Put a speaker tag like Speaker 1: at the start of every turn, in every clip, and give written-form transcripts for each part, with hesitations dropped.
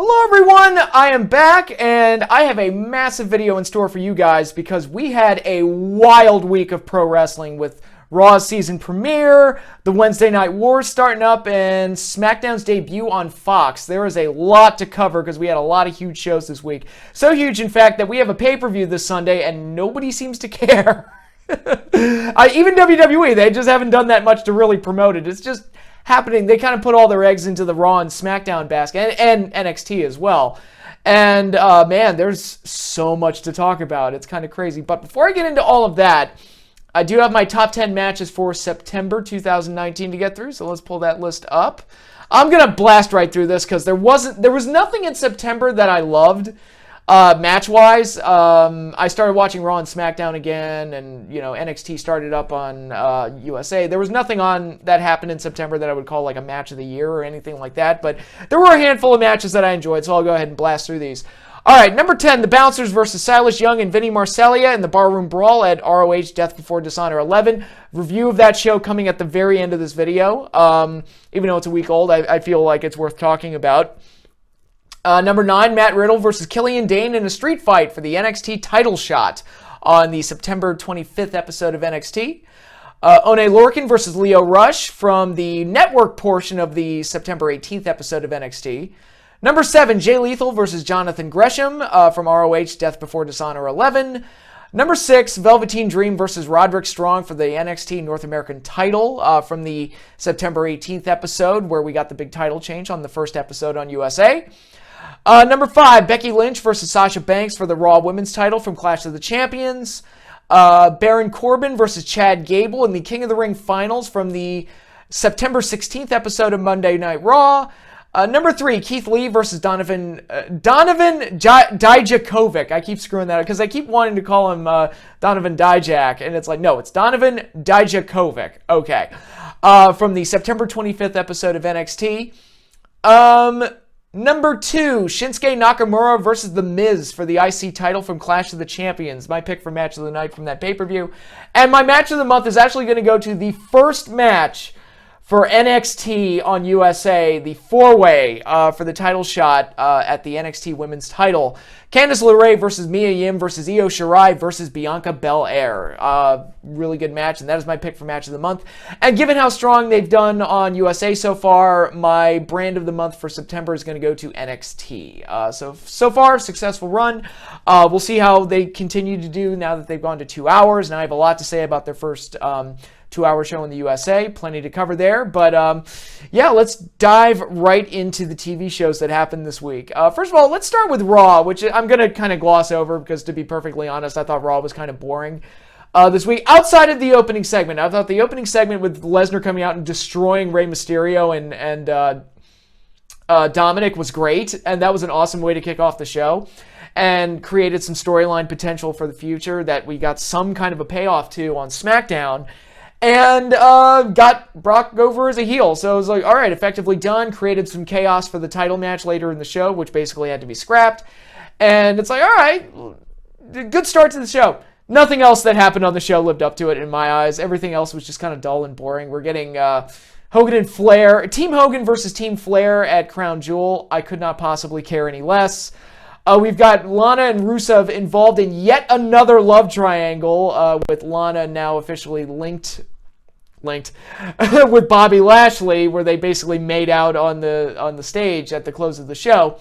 Speaker 1: Hello everyone, I am back and I have a massive video in store for you guys because we had a wild week of pro wrestling with Raw's season premiere, the Wednesday Night Wars starting up, and Smackdown's debut on Fox. There is a lot to cover because we had a lot of huge shows this week. So huge, in fact, that we have a pay-per-view this Sunday and nobody seems to care. Even WWE, they just haven't done that much to really promote it. It's just happening. They kind of put all their eggs into the Raw and SmackDown basket, and NXT as well. And man, there's so much to talk about. It's kind of crazy. But before I get into all of that, I do have my top 10 matches for September 2019 to get through. So let's pull that list up. I'm gonna blast right through this because there was nothing in September that I loved. Match-wise, I started watching Raw and SmackDown again, and NXT started up on USA. There was nothing on that happened in September that I would call like a match of the year or anything like that, but there were a handful of matches that I enjoyed, so I'll go ahead and blast through these. All right, number 10, the Bouncers versus Silas Young and Vinny Marseglia in the Barroom Brawl at ROH Death Before Dishonor 11. Review of that show coming at the very end of this video. Even though it's a week old, I feel like it's worth talking about. Number 9, Matt Riddle versus Killian Dain in a street fight for the NXT title shot on the September 25th episode of NXT. Oney Lorcan versus Lio Rush from the network portion of the September 18th episode of NXT. Number 7, Jay Lethal versus Johnathan Gresham from ROH Death Before Dishonor 11. Number 6, Velveteen Dream versus Roderick Strong for the NXT North American title from the September 18th episode where we got the big title change on the first episode on USA. Number 5, Becky Lynch versus Sasha Banks for the Raw Women's title from Clash of the Champions. Baron Corbin versus Chad Gable in the King of the Ring finals from the September 16th episode of Monday Night Raw. Number 3, Keith Lee versus Donovan Dijakovic. I keep screwing that up because I keep wanting to call him Donovan Dijak, and it's like, no, it's Donovan Dijakovic. Okay. From the September 25th episode of NXT. Number 2, Shinsuke Nakamura versus The Miz for the IC title from Clash of the Champions. My pick for match of the night from that pay-per-view. And my match of the month is actually going to go to the first match for NXT on USA, the 4-way for the title shot at the NXT Women's title. Candice LaRae versus Mia Yim versus Io Shirai versus Bianca Belair. Really good match, and that is my pick for match of the month. And given how strong they've done on USA so far, my brand of the month for September is going to go to NXT. So far, successful run. We'll see how they continue to do now that they've gone to 2 hours, and I have a lot to say about their first 2-hour show in the USA. Plenty to cover there. But yeah, let's dive right into the TV shows that happened this week. First of all, let's start with Raw, which I'm going to kind of gloss over because, to be perfectly honest, I thought Raw was kind of boring this week. Outside of the opening segment, I thought the opening segment with Lesnar coming out and destroying Rey Mysterio and Dominic was great, and that was an awesome way to kick off the show and created some storyline potential for the future that we got some kind of a payoff to on SmackDown. And got Brock over as a heel. So it was like, all right, effectively done. Created some chaos for the title match later in the show, which basically had to be scrapped. And it's like, all right, good start to the show. Nothing else that happened on the show lived up to it in my eyes. Everything else was just kind of dull and boring. We're getting Hogan and Flair. Team Hogan versus Team Flair at Crown Jewel. I could not possibly care any less. We've got Lana and Rusev involved in yet another love triangle, with Lana now officially linked with Bobby Lashley, where they basically made out on the stage at the close of the show.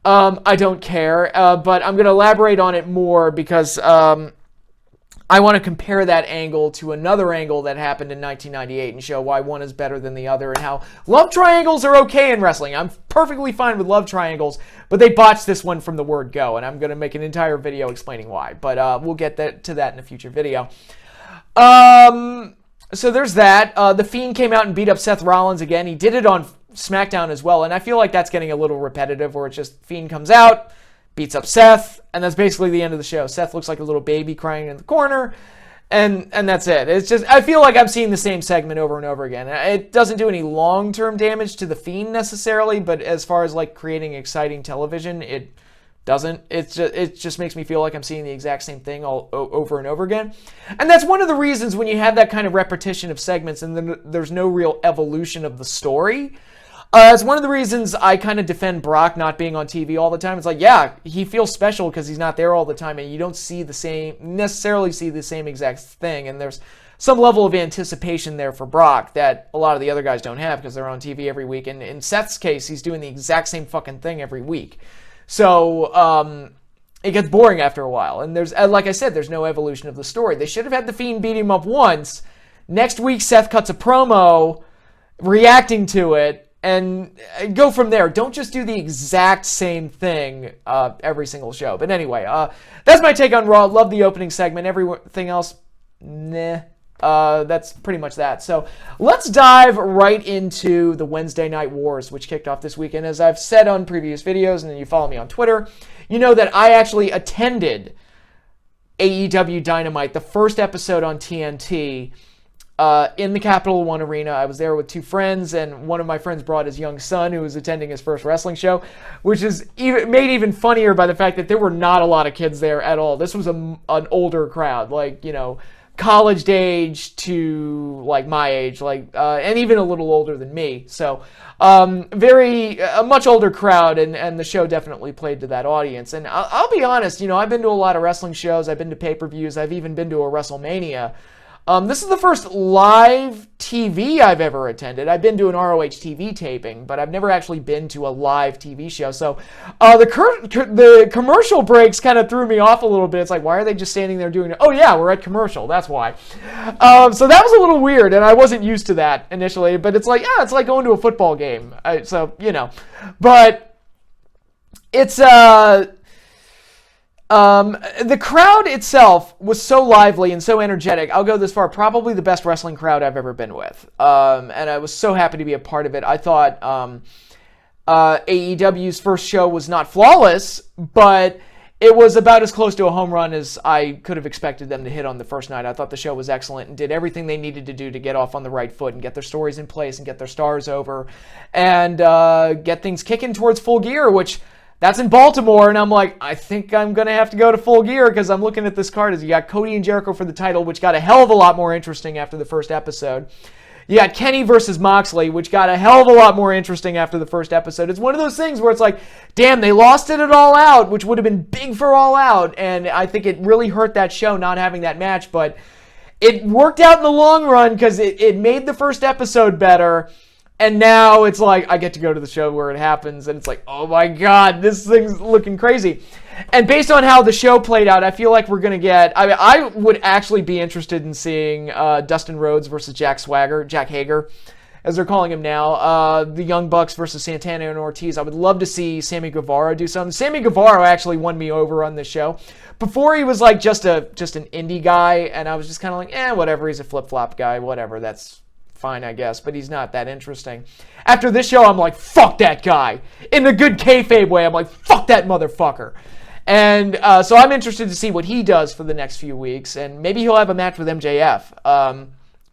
Speaker 1: I don't care, but I'm going to elaborate on it more because I want to compare that angle to another angle that happened in 1998 and show why one is better than the other and how love triangles are okay in wrestling. I'm perfectly fine with love triangles, but they botched this one from the word go, and I'm going to make an entire video explaining why. But we'll get to that in a future video. So there's that. The Fiend came out and beat up Seth Rollins again. He did it on SmackDown as well, and I feel like that's getting a little repetitive where it's just Fiend comes out, beats up Seth, and that's basically the end of the show. Seth looks like a little baby crying in the corner, and that's it. It's just, I feel like I'm seeing the same segment over and over again. It doesn't do any long-term damage to the Fiend necessarily, but as far as like creating exciting television, it doesn't. It just makes me feel like I'm seeing the exact same thing all over and over again. And that's one of the reasons when you have that kind of repetition of segments and then there's no real evolution of the story, It's one of the reasons I kind of defend Brock not being on TV all the time. It's like, yeah, he feels special because he's not there all the time, and you don't necessarily see the same exact thing, and there's some level of anticipation there for Brock that a lot of the other guys don't have because they're on TV every week. And in Seth's case, he's doing the exact same fucking thing every week. So, it gets boring after a while. And like I said, there's no evolution of the story. They should have had The Fiend beat him up once. Next week, Seth cuts a promo reacting to it and go from there. Don't just do the exact same thing every single show. But anyway, that's my take on Raw. Love the opening segment. Everything else, nah. That's pretty much that. So let's dive right into the Wednesday Night Wars, which kicked off this weekend. As I've said on previous videos, and then you follow me on Twitter, you know that I actually attended AEW Dynamite, the first episode on TNT, in the Capital One Arena. I was there with two friends, and one of my friends brought his young son who was attending his first wrestling show, which is made even funnier by the fact that there were not a lot of kids there at all. This was an older crowd, like, college age to like my age, and even a little older than me. So a much older crowd, and the show definitely played to that audience. And I'll be honest, I've been to a lot of wrestling shows, I've been to pay-per-views, I've even been to a WrestleMania. This is the first live TV I've ever attended. I've been to an ROH TV taping, but I've never actually been to a live TV show. So the commercial breaks kind of threw me off a little bit. It's like, why are they just standing there doing it? Oh yeah, we're at commercial. That's why. So that was a little weird, and I wasn't used to that initially. But it's like, yeah, it's like going to a football game. But it's the crowd itself was so lively and so energetic. I'll go this far, probably the best wrestling crowd I've ever been with. And I was so happy to be a part of it. I thought AEW's first show was not flawless, but it was about as close to a home run as I could have expected them to hit on the first night. I thought the show was excellent and did everything they needed to do to get off on the right foot and get their stories in place and get their stars over and get things kicking towards Full Gear, which... That's in Baltimore, and I'm like, I think I'm going to have to go to Full Gear because I'm looking at this card as you got Cody and Jericho for the title, which got a hell of a lot more interesting after the first episode. You got Kenny versus Moxley, which got a hell of a lot more interesting after the first episode. It's one of those things where it's like, damn, they lost it at All Out, which would have been big for All Out, and I think it really hurt that show not having that match, but it worked out in the long run because it made the first episode better. And now it's like, I get to go to the show where it happens, and it's like, oh my god, this thing's looking crazy. And based on how the show played out, I feel like we're going to get... I would actually be interested in seeing Dustin Rhodes versus Jack Hager, as they're calling him now. The Young Bucks versus Santana and Ortiz. I would love to see Sammy Guevara do something. Sammy Guevara actually won me over on this show. Before he was like just an indie guy, and I was just kind of like, whatever, he's a flip-flop guy, whatever, that's... fine, I guess, but he's not that interesting. After this show, I'm like, fuck that guy. In the good kayfabe way, I'm like, fuck that motherfucker. And so I'm interested to see what he does for the next few weeks, and maybe he'll have a match with MJF,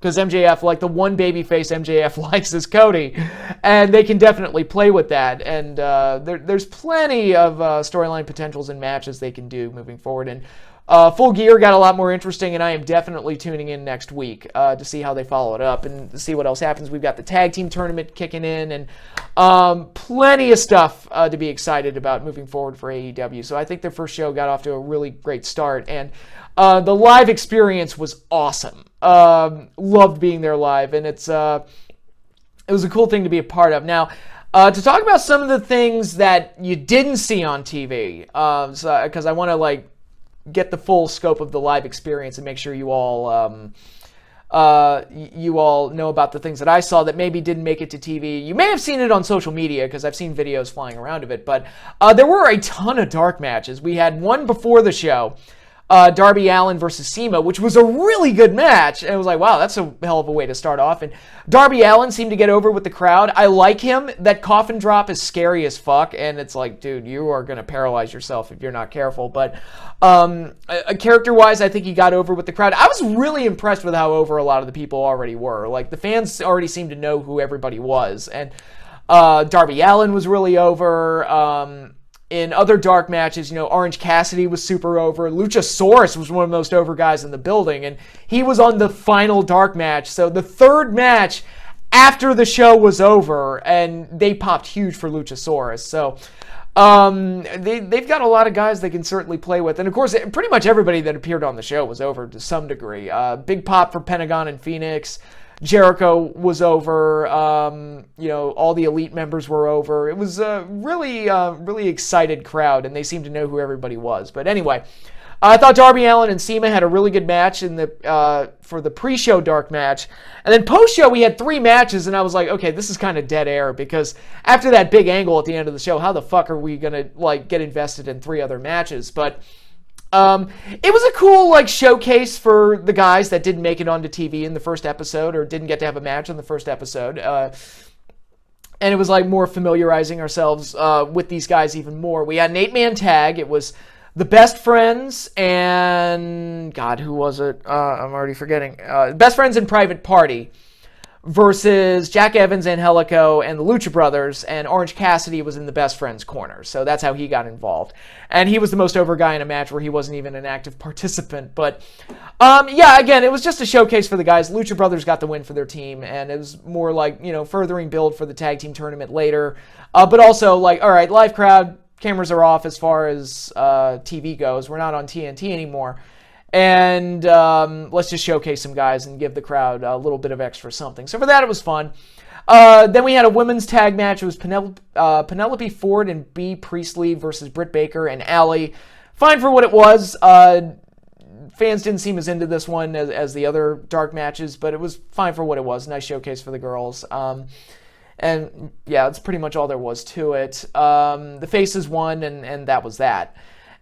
Speaker 1: because MJF, like the one babyface MJF likes is Cody, and they can definitely play with that, and there's plenty of storyline potentials and matches they can do moving forward, and Full Gear got a lot more interesting, and I am definitely tuning in next week to see how they follow it up and to see what else happens. We've got the tag team tournament kicking in, and plenty of stuff to be excited about moving forward for AEW. So I think their first show got off to a really great start, and the live experience was awesome. Loved being there live, and it was a cool thing to be a part of. Now, to talk about some of the things that you didn't see on TV, because I want to get the full scope of the live experience and make sure you all know about the things that I saw that maybe didn't make it to TV. You may have seen it on social media because I've seen videos flying around of it, but there were a ton of dark matches. We had one before the show, Darby Allin versus Cena, which was a really good match. And it was like, wow, that's a hell of a way to start off. And Darby Allin seemed to get over with the crowd. I like him. That coffin drop is scary as fuck. And it's like, dude, you are going to paralyze yourself if you're not careful. But character-wise, I think he got over with the crowd. I was really impressed with how over a lot of the people already were. Like, the fans already seemed to know who everybody was. And Darby Allin was really over. In other dark matches, Orange Cassidy was super over. Luchasaurus was one of the most over guys in the building, and he was on the final dark match. So the third match after the show was over, and they popped huge for Luchasaurus. So they've got a lot of guys they can certainly play with. And of course, pretty much everybody that appeared on the show was over to some degree. Big pop for Pentagon and Phoenix. Jericho was over. All the Elite members were over. It was a really excited crowd, and they seemed to know who everybody was. But anyway, I thought Darby Allin and Cena had a really good match for the pre-show dark match. And then post-show, we had 3 matches, and I was like, okay, this is kind of dead air, because after that big angle at the end of the show, how the fuck are we going to get invested in 3 other matches? But it was a cool showcase for the guys that didn't make it onto TV in the first episode, or didn't get to have a match in the first episode. And it was more familiarizing ourselves with these guys even more. We had an 8-man tag. It was the Best Friends and... God, who was it? I'm already forgetting. Best Friends and Private Party versus Jack Evans, Angelico, and the Lucha Brothers, and Orange Cassidy was in the Best Friends corner. So that's how he got involved. And he was the most over guy in a match where he wasn't even an active participant. But, again, it was just a showcase for the guys. Lucha Brothers got the win for their team, and it was more furthering build for the tag team tournament later. But also, all right, live crowd, cameras are off as far as TV goes. We're not on TNT anymore. And let's just showcase some guys and give the crowd a little bit of extra something. So for that, it was fun. Then we had a women's tag match. It was Penelope Ford and Bea Priestley versus Britt Baker and Allie. Fine for what it was. Fans didn't seem as into this one as the other dark matches, but it was fine for what it was. Nice showcase for the girls. And yeah, that's pretty much all there was to it. The Faces won, and that was that.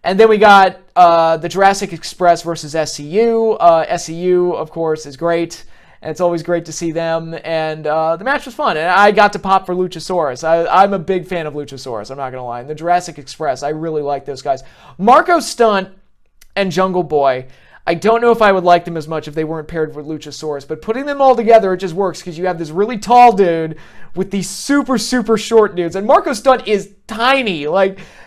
Speaker 1: And then we got the Jurassic Express versus SCU. SCU, of course, is great. And it's always great to see them. And the match was fun. And I got to pop for Luchasaurus. I'm a big fan of Luchasaurus, I'm not going to lie. And the Jurassic Express, I really like those guys. Marco Stunt and Jungle Boy, I don't know if I would like them as much if they weren't paired with Luchasaurus. But putting them all together, it just works. Because you have this really tall dude with these super, super short dudes. And Marco Stunt is tiny.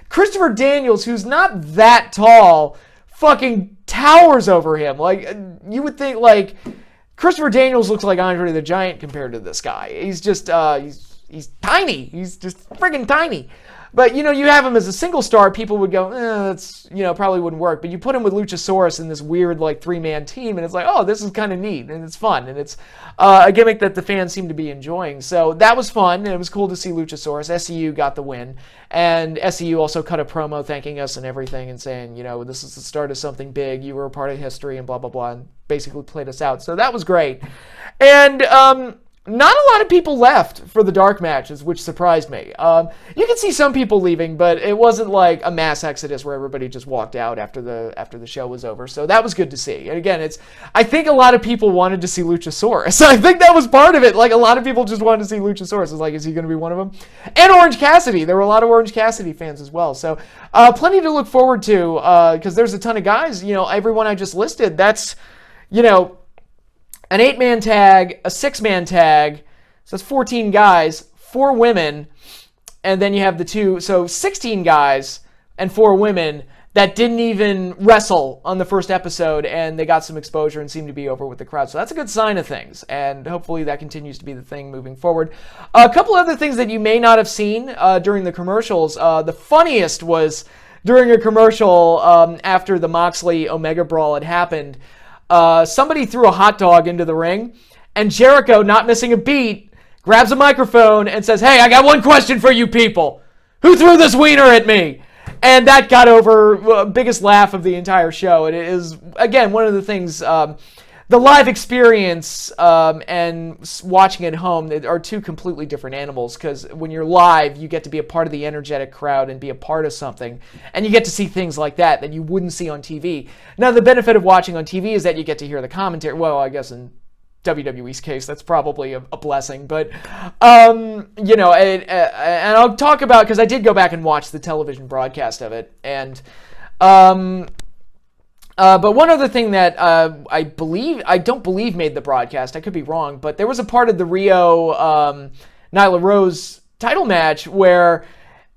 Speaker 1: Christopher Daniels, who's not that tall, fucking towers over him. You would think, Christopher Daniels looks like Andre the Giant compared to this guy. He's just, he's tiny. He's just friggin' tiny. But, you have him as a single star, people would go, that's, probably wouldn't work. But you put him with Luchasaurus in this weird, 3-man team, and it's oh, this is kind of neat, and it's fun. And it's a gimmick that the fans seem to be enjoying. So that was fun, and it was cool to see Luchasaurus. SCU got the win. And SCU also cut a promo thanking us and everything and saying, this is the start of something big. You were a part of history and blah, blah, blah, and basically played us out. So that was great. And not a lot of people left for the dark matches, which surprised me. You can see some people leaving, but it wasn't a mass exodus where everybody just walked out after the show was over. So that was good to see. And again, I think a lot of people wanted to see Luchasaurus. I think that was part of it. A lot of people just wanted to see Luchasaurus. It's is he going to be one of them? And Orange Cassidy. There were a lot of Orange Cassidy fans as well. So plenty to look forward to because there's a ton of guys. Everyone I just listed, that's, an 8-man tag, a 6-man tag, so that's 14 guys, 4 women, and then you have the 2, so 16 guys and 4 women that didn't even wrestle on the first episode, and they got some exposure and seemed to be over with the crowd. So that's a good sign of things, and hopefully that continues to be the thing moving forward. A couple other things that you may not have seen during the commercials. The funniest was during a commercial after the Moxley-Omega Brawl had happened. Somebody threw a hot dog into the ring, and Jericho, not missing a beat, grabs a microphone and says, "Hey, I got one question for you people. Who threw this wiener at me?" And that got over biggest laugh of the entire show. It is, again, one of the things, the live experience and watching at home are 2 completely different animals, because when you're live, you get to be a part of the energetic crowd and be a part of something, and you get to see things like that you wouldn't see on TV. Now, the benefit of watching on TV is that you get to hear the commentary. Well, I guess in WWE's case, that's probably a blessing, but, and I'll talk about, because I did go back and watch the television broadcast of it, and, but one other thing that I don't believe made the broadcast, I could be wrong, but there was a part of the Rio Nyla Rose title match where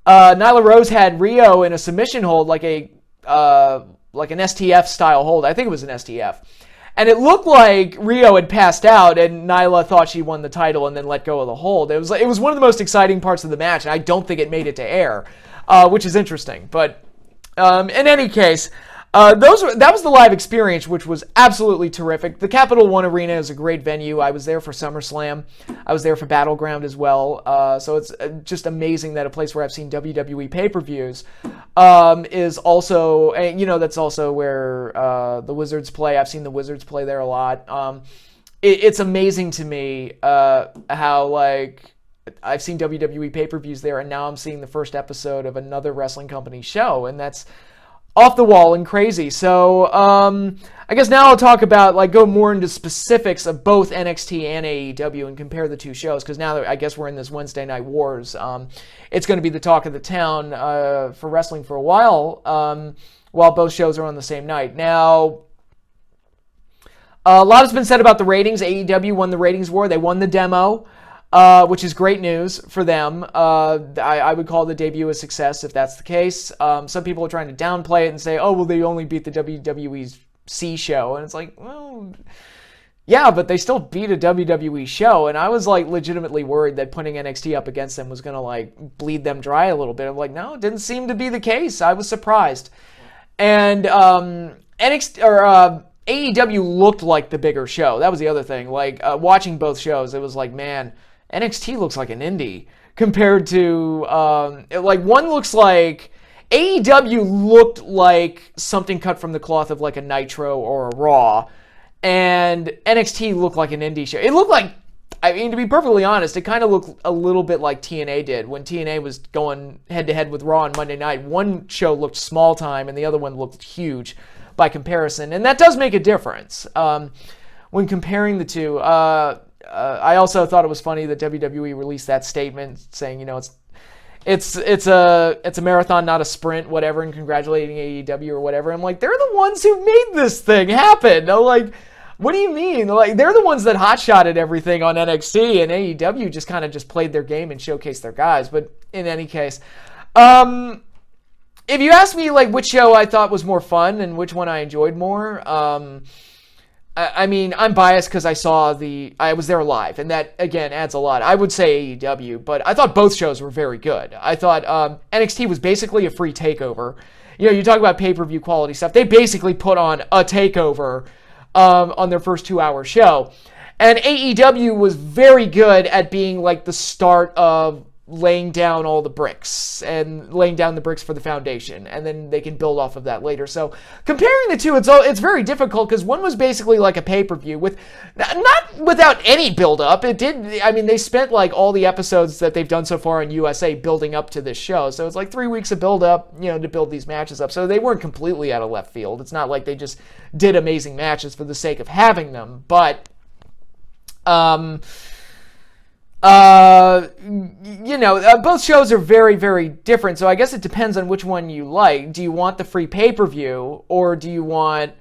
Speaker 1: Nyla Rose had Rio in a submission hold, like an STF style hold. I think it was an STF. And it looked like Rio had passed out, and Nyla thought she won the title and then let go of the hold. It was one of the most exciting parts of the match, and I don't think it made it to air, which is interesting. But in any case, that was the live experience, which was absolutely terrific. The Capital One Arena is a great venue. I was there for SummerSlam. I was there for Battleground as well. So it's just amazing that a place where I've seen WWE pay-per-views is also, that's also where the Wizards play. I've seen the Wizards play there a lot. It's amazing to me how, I've seen WWE pay-per-views there, and now I'm seeing the first episode of another wrestling company show, and that's off the wall and crazy. So I guess now I'll talk about, go more into specifics of both NXT and AEW and compare the two shows, because now that I guess we're in this Wednesday Night Wars, it's going to be the talk of the town for wrestling for a while both shows are on the same night. Now, a lot has been said about the ratings. AEW won the ratings war. They won the demo, which is great news for them. I would call the debut a success if that's the case. Some people are trying to downplay it and say, oh, well, they only beat the WWE's C show. And it's like, well, yeah, but they still beat a WWE show. And I was legitimately worried that putting NXT up against them was going to bleed them dry a little bit. I'm like, no, it didn't seem to be the case. I was surprised. And AEW looked like the bigger show. That was the other thing. Watching both shows, it was like, man, NXT looks like an indie compared to, one looks like, AEW looked like something cut from the cloth of a Nitro or a Raw, and NXT looked like an indie show. It looked like, to be perfectly honest, it kind of looked a little bit like TNA did when TNA was going head-to-head with Raw on Monday night. One show looked small time and the other one looked huge by comparison, and that does make a difference when comparing the two. I also thought it was funny that WWE released that statement saying, it's a marathon, not a sprint, whatever, and congratulating AEW or whatever. I'm like, they're the ones who made this thing happen. I'm like, what do you mean? They're the ones that hotshotted everything on NXT, and AEW just kind of just played their game and showcased their guys. But in any case, if you ask me which show I thought was more fun and which one I enjoyed more, I'm biased because I was there live, and that, again, adds a lot. I would say AEW, but I thought both shows were very good. I thought NXT was basically a free takeover. You talk about pay-per-view quality stuff. They basically put on a takeover on their first 2-hour show. And AEW was very good at being the start of laying down all the bricks and laying down the bricks for the foundation, and then they can build off of that later. So comparing the two, it's very difficult because one was basically like a pay-per-view with not without any build-up. They spent all the episodes that they've done so far on USA building up to this show. So it's 3 weeks of build-up, to build these matches up. So they weren't completely out of left field. It's not like they just did amazing matches for the sake of having them, but both shows are very, very different, so I guess it depends on which one you like. Do you want the free pay-per-view, or do you want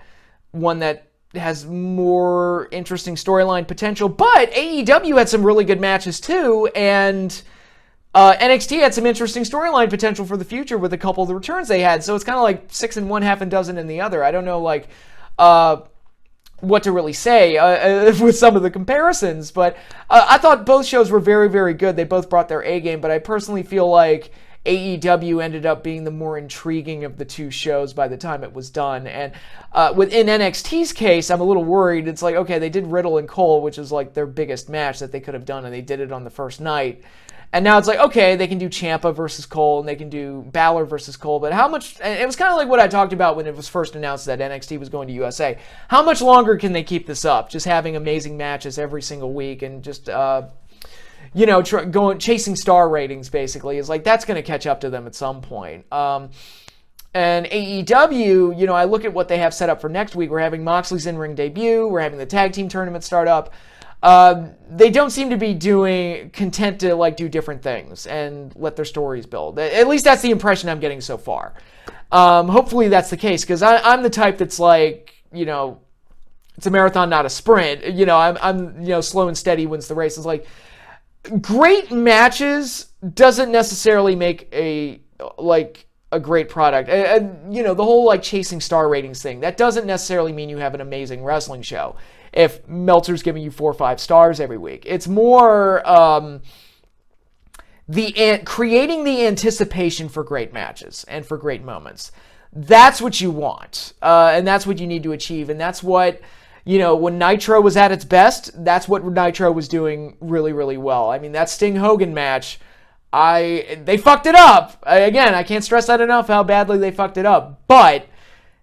Speaker 1: one that has more interesting storyline potential? But AEW had some really good matches too, and NXT had some interesting storyline potential for the future with a couple of the returns they had, so it's kind of 6 in one, half a dozen in the other. I don't know, what to really say with some of the comparisons, but I thought both shows were very, very good. They both brought their A game, but I personally feel like AEW ended up being the more intriguing of the two shows by the time it was done. And within NXT's case, I'm a little worried. It's okay, they did Riddle and Cole, which is their biggest match that they could have done, and they did it on the first night. And now it's okay, they can do Ciampa versus Cole, and they can do Balor versus Cole, but how much, and it was kind of what I talked about when it was first announced that NXT was going to USA. How much longer can they keep this up? Just having amazing matches every single week and just, chasing star ratings, basically, is that's going to catch up to them at some point. And AEW, I look at what they have set up for next week. We're having Moxley's in-ring debut. We're having the tag team tournament start up. They don't seem to be content to do different things and let their stories build. At least that's the impression I'm getting so far. Hopefully that's the case, because I'm the type that's it's a marathon, not a sprint. I'm slow and steady wins the race. It's great matches doesn't necessarily make a a great product. And, you know, the whole like chasing star ratings thing, that doesn't necessarily mean you have an amazing wrestling show. If Meltzer's giving you 4 or 5 stars every week, it's more creating the anticipation for great matches and for great moments. That's what you want, and that's what you need to achieve, and that's what, you know, when Nitro was at its best, that's what Nitro was doing really, really well. I mean, that Sting-Hogan match, they fucked it up. Again, I can't stress that enough, how badly they fucked it up, but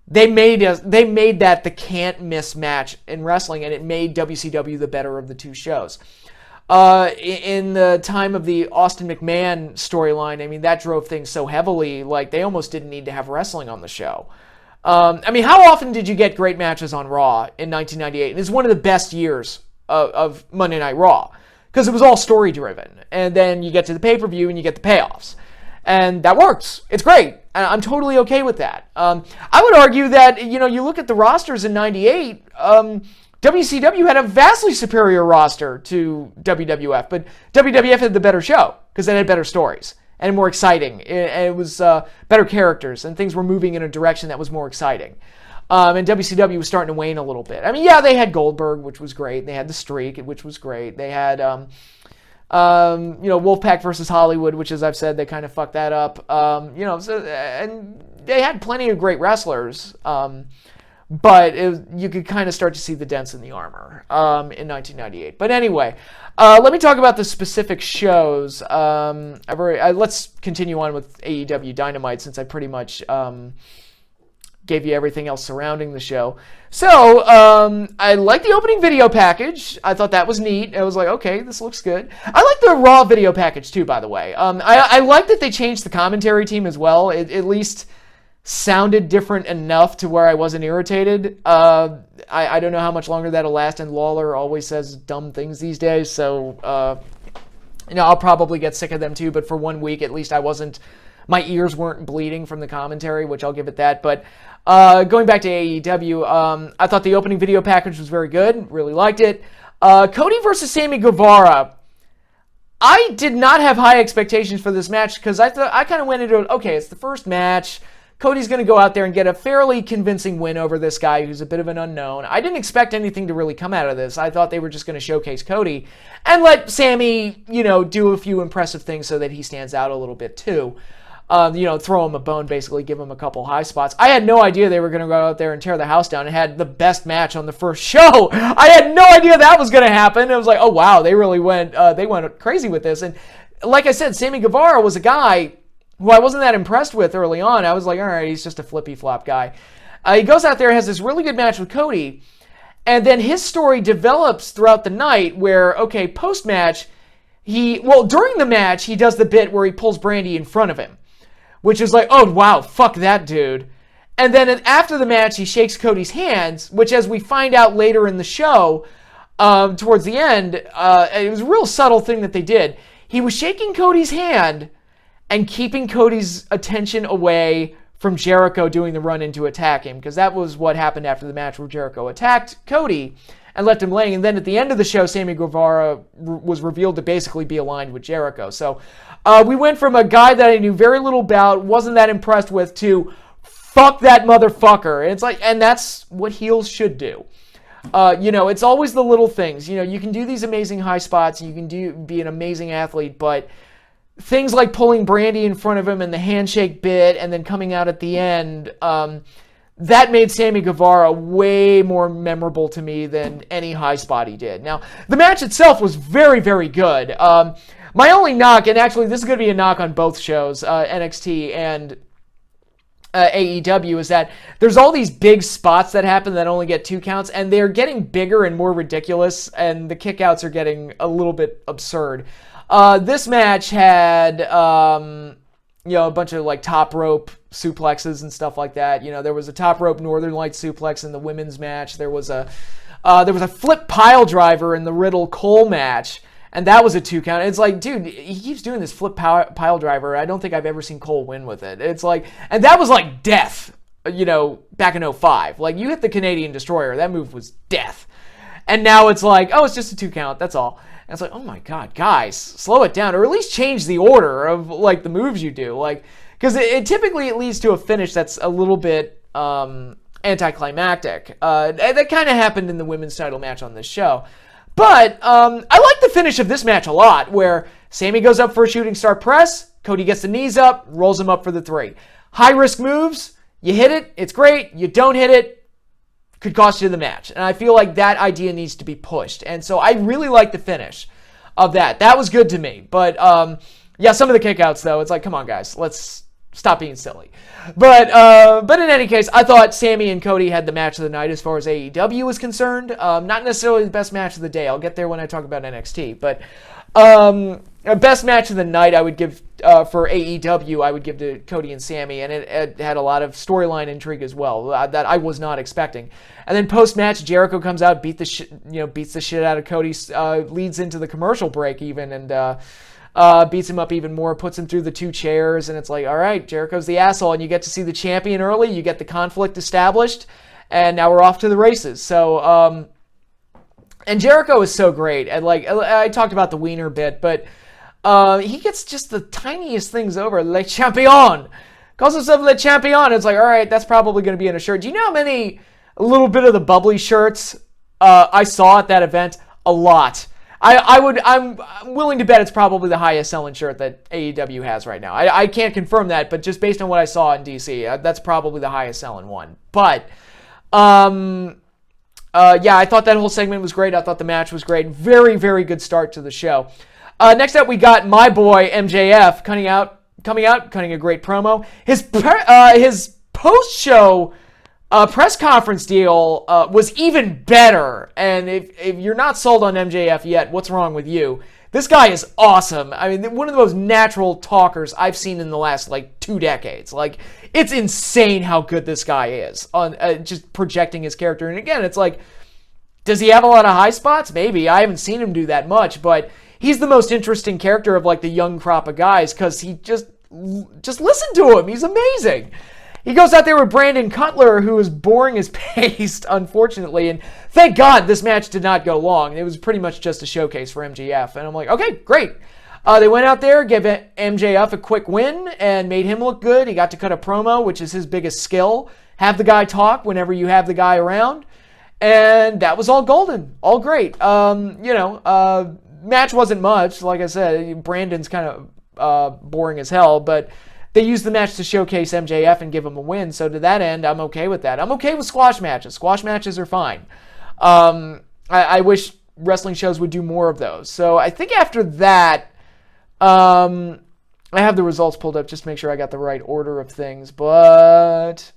Speaker 1: they made that the can't-miss match in wrestling, and it made WCW the better of the two shows. In the time of the Austin McMahon storyline, I mean, that drove things so heavily, like, they almost didn't need to have wrestling on the show. I mean, how often did you get great matches on Raw in 1998? And it's one of the best years of Monday Night Raw, because it was all story-driven. And then you get to the pay-per-view and you get the payoffs. And that works. It's great. I'm totally okay with that. I would argue that, you know, you look at the rosters in 98, WCW had a vastly superior roster to WWF, but WWF had the better show because it had better stories and more exciting. It was better characters, and things were moving in a direction that was more exciting. And WCW was starting to wane a little bit. I mean, yeah, they had Goldberg, which was great. They had The Streak, which was great. They had, you know, Wolfpack versus Hollywood, which, as I've said, they kind of fucked that up. You know, so, and they had plenty of great wrestlers. But you could kind of start to see the dents in the armor in 1998. But anyway, let me talk about the specific shows. Let's continue on with AEW Dynamite, since I pretty much gave you everything else surrounding the show. So, I like the opening video package. I thought that was neat. I was like, okay, this looks good. I like the Raw video package too, by the way. I like that they changed the commentary team as well. It at least sounded different enough to where I wasn't irritated. I don't know how much longer that'll last, and Lawler always says dumb things these days, so you know, I'll probably get sick of them too, but for 1 week at least my ears weren't bleeding from the commentary, which I'll give it that. But going back to AEW, I thought the opening video package was very good, really liked it. Cody versus Sammy Guevara. I did not have high expectations for this match, because I kind of went into it, okay, it's the first match. Cody's going to go out there and get a fairly convincing win over this guy who's a bit of an unknown. I didn't expect anything to really come out of this. I thought they were just going to showcase Cody and let Sammy, you know, do a few impressive things so that he stands out a little bit too. You know, throw him a bone, basically give him a couple high spots. I had no idea they were going to go out there and tear the house down and had the best match on the first show. I had no idea that was going to happen. It was like, oh wow, they really went crazy with this. And like I said, Sammy Guevara was a guy who I wasn't that impressed with early on. I was like, all right, he's just a flippy-flop guy. He goes out there and has this really good match with Cody, and then his story develops throughout the night where, okay, post-match, during the match, he does the bit where he pulls Brandy in front of him, which is like, oh, wow, fuck that dude. And then after the match, he shakes Cody's hands, which, as we find out later in the show, towards the end, it was a real subtle thing that they did. He was shaking Cody's hand and keeping Cody's attention away from Jericho doing the run-in to attack him, because that was what happened after the match, where Jericho attacked Cody and left him laying. And then at the end of the show, Sammy Guevara was revealed to basically be aligned with Jericho. So we went from a guy that I knew very little about, wasn't that impressed with, to fuck that motherfucker. And it's like, and that's what heels should do. You know, it's always the little things. You know, you can do these amazing high spots, you can be an amazing athlete, but things like pulling Brandy in front of him and the handshake bit and then coming out at the end, that made Sammy Guevara way more memorable to me than any high spot he did. Now, the match itself was very, very good. My only knock, and actually this is going to be a knock on both shows, NXT and AEW, is that there's all these big spots that happen that only get 2 counts, and they're getting bigger and more ridiculous, and the kickouts are getting a little bit absurd. This match had, you know, a bunch of like top rope suplexes and stuff like that. You know, there was a top rope Northern Light suplex in the women's match. There was a flip pile driver in the Riddle Cole match, and that was a 2 count. It's like, dude, he keeps doing this flip pile driver. I don't think I've ever seen Cole win with it. It's like, and that was like death, you know, back in 2005. Like, you hit the Canadian Destroyer, that move was death. And now it's like, oh, it's just a 2 count, that's all. And it's like, oh my God, guys, slow it down, or at least change the order of like the moves you do. Like, Because it typically it leads to a finish that's a little bit anticlimactic. That kind of happened in the women's title match on this show. But I like the finish of this match a lot, where Sami goes up for a shooting star press, Cody gets the knees up, rolls him up for the 3. High-risk moves, you hit it, it's great. You don't hit it, could cost you the match. And I feel like that idea needs to be pushed. And so I really like the finish of that. That was good to me. But yeah, some of the kickouts, though, it's like, come on, guys, let's stop being silly. But in any case, I thought Sami and Cody had the match of the night as far as AEW was concerned. Not necessarily the best match of the day. I'll get there when I talk about NXT. But best match of the night I would give for AEW, I would give to Cody and Sami, and it had a lot of storyline intrigue as well that I was not expecting. And then post-match, Jericho comes out, beats the shit out of Cody, leads into the commercial break even, and beats him up even more, puts him through the 2 chairs, and it's like, all right, Jericho's the asshole, and you get to see the champion early, you get the conflict established, and now we're off to the races. So, and Jericho is so great, and like, I talked about the wiener bit, but he gets just the tiniest things over. Le Champion! Calls himself Le Champion. It's like, all right, that's probably going to be in a shirt. Do you know how many, a little bit of the bubbly shirts I saw at that event? A lot. I'm willing to bet it's probably the highest selling shirt that AEW has right now. I can't confirm that, but just based on what I saw in DC, that's probably the highest selling one. But, yeah, I thought that whole segment was great. I thought the match was great. Very, very good start to the show. Next up, we got my boy MJF cutting a great promo. His post-show press conference deal was even better. And if you're not sold on MJF yet, what's wrong with you? This guy is awesome. I mean, one of the most natural talkers I've seen in the last, 2 decades. Like, it's insane how good this guy is on just projecting his character. And again, it's like, does he have a lot of high spots? Maybe. I haven't seen him do that much, but he's the most interesting character of, the young crop of guys because he just listen to him. He's amazing. He goes out there with Brandon Cutler, who is boring as paste, unfortunately. And thank God this match did not go long. It was pretty much just a showcase for MJF. And I'm like, okay, great. They went out there, gave MJF a quick win, and made him look good. He got to cut a promo, which is his biggest skill. Have the guy talk whenever you have the guy around. And that was all golden. All great. Match wasn't much. Like I said, Brandon's kind of boring as hell, but they used the match to showcase MJF and give him a win. So to that end, I'm okay with that. I'm okay with squash matches. Squash matches are fine. I wish wrestling shows would do more of those. So I think after that, I have the results pulled up just to make sure I got the right order of things. But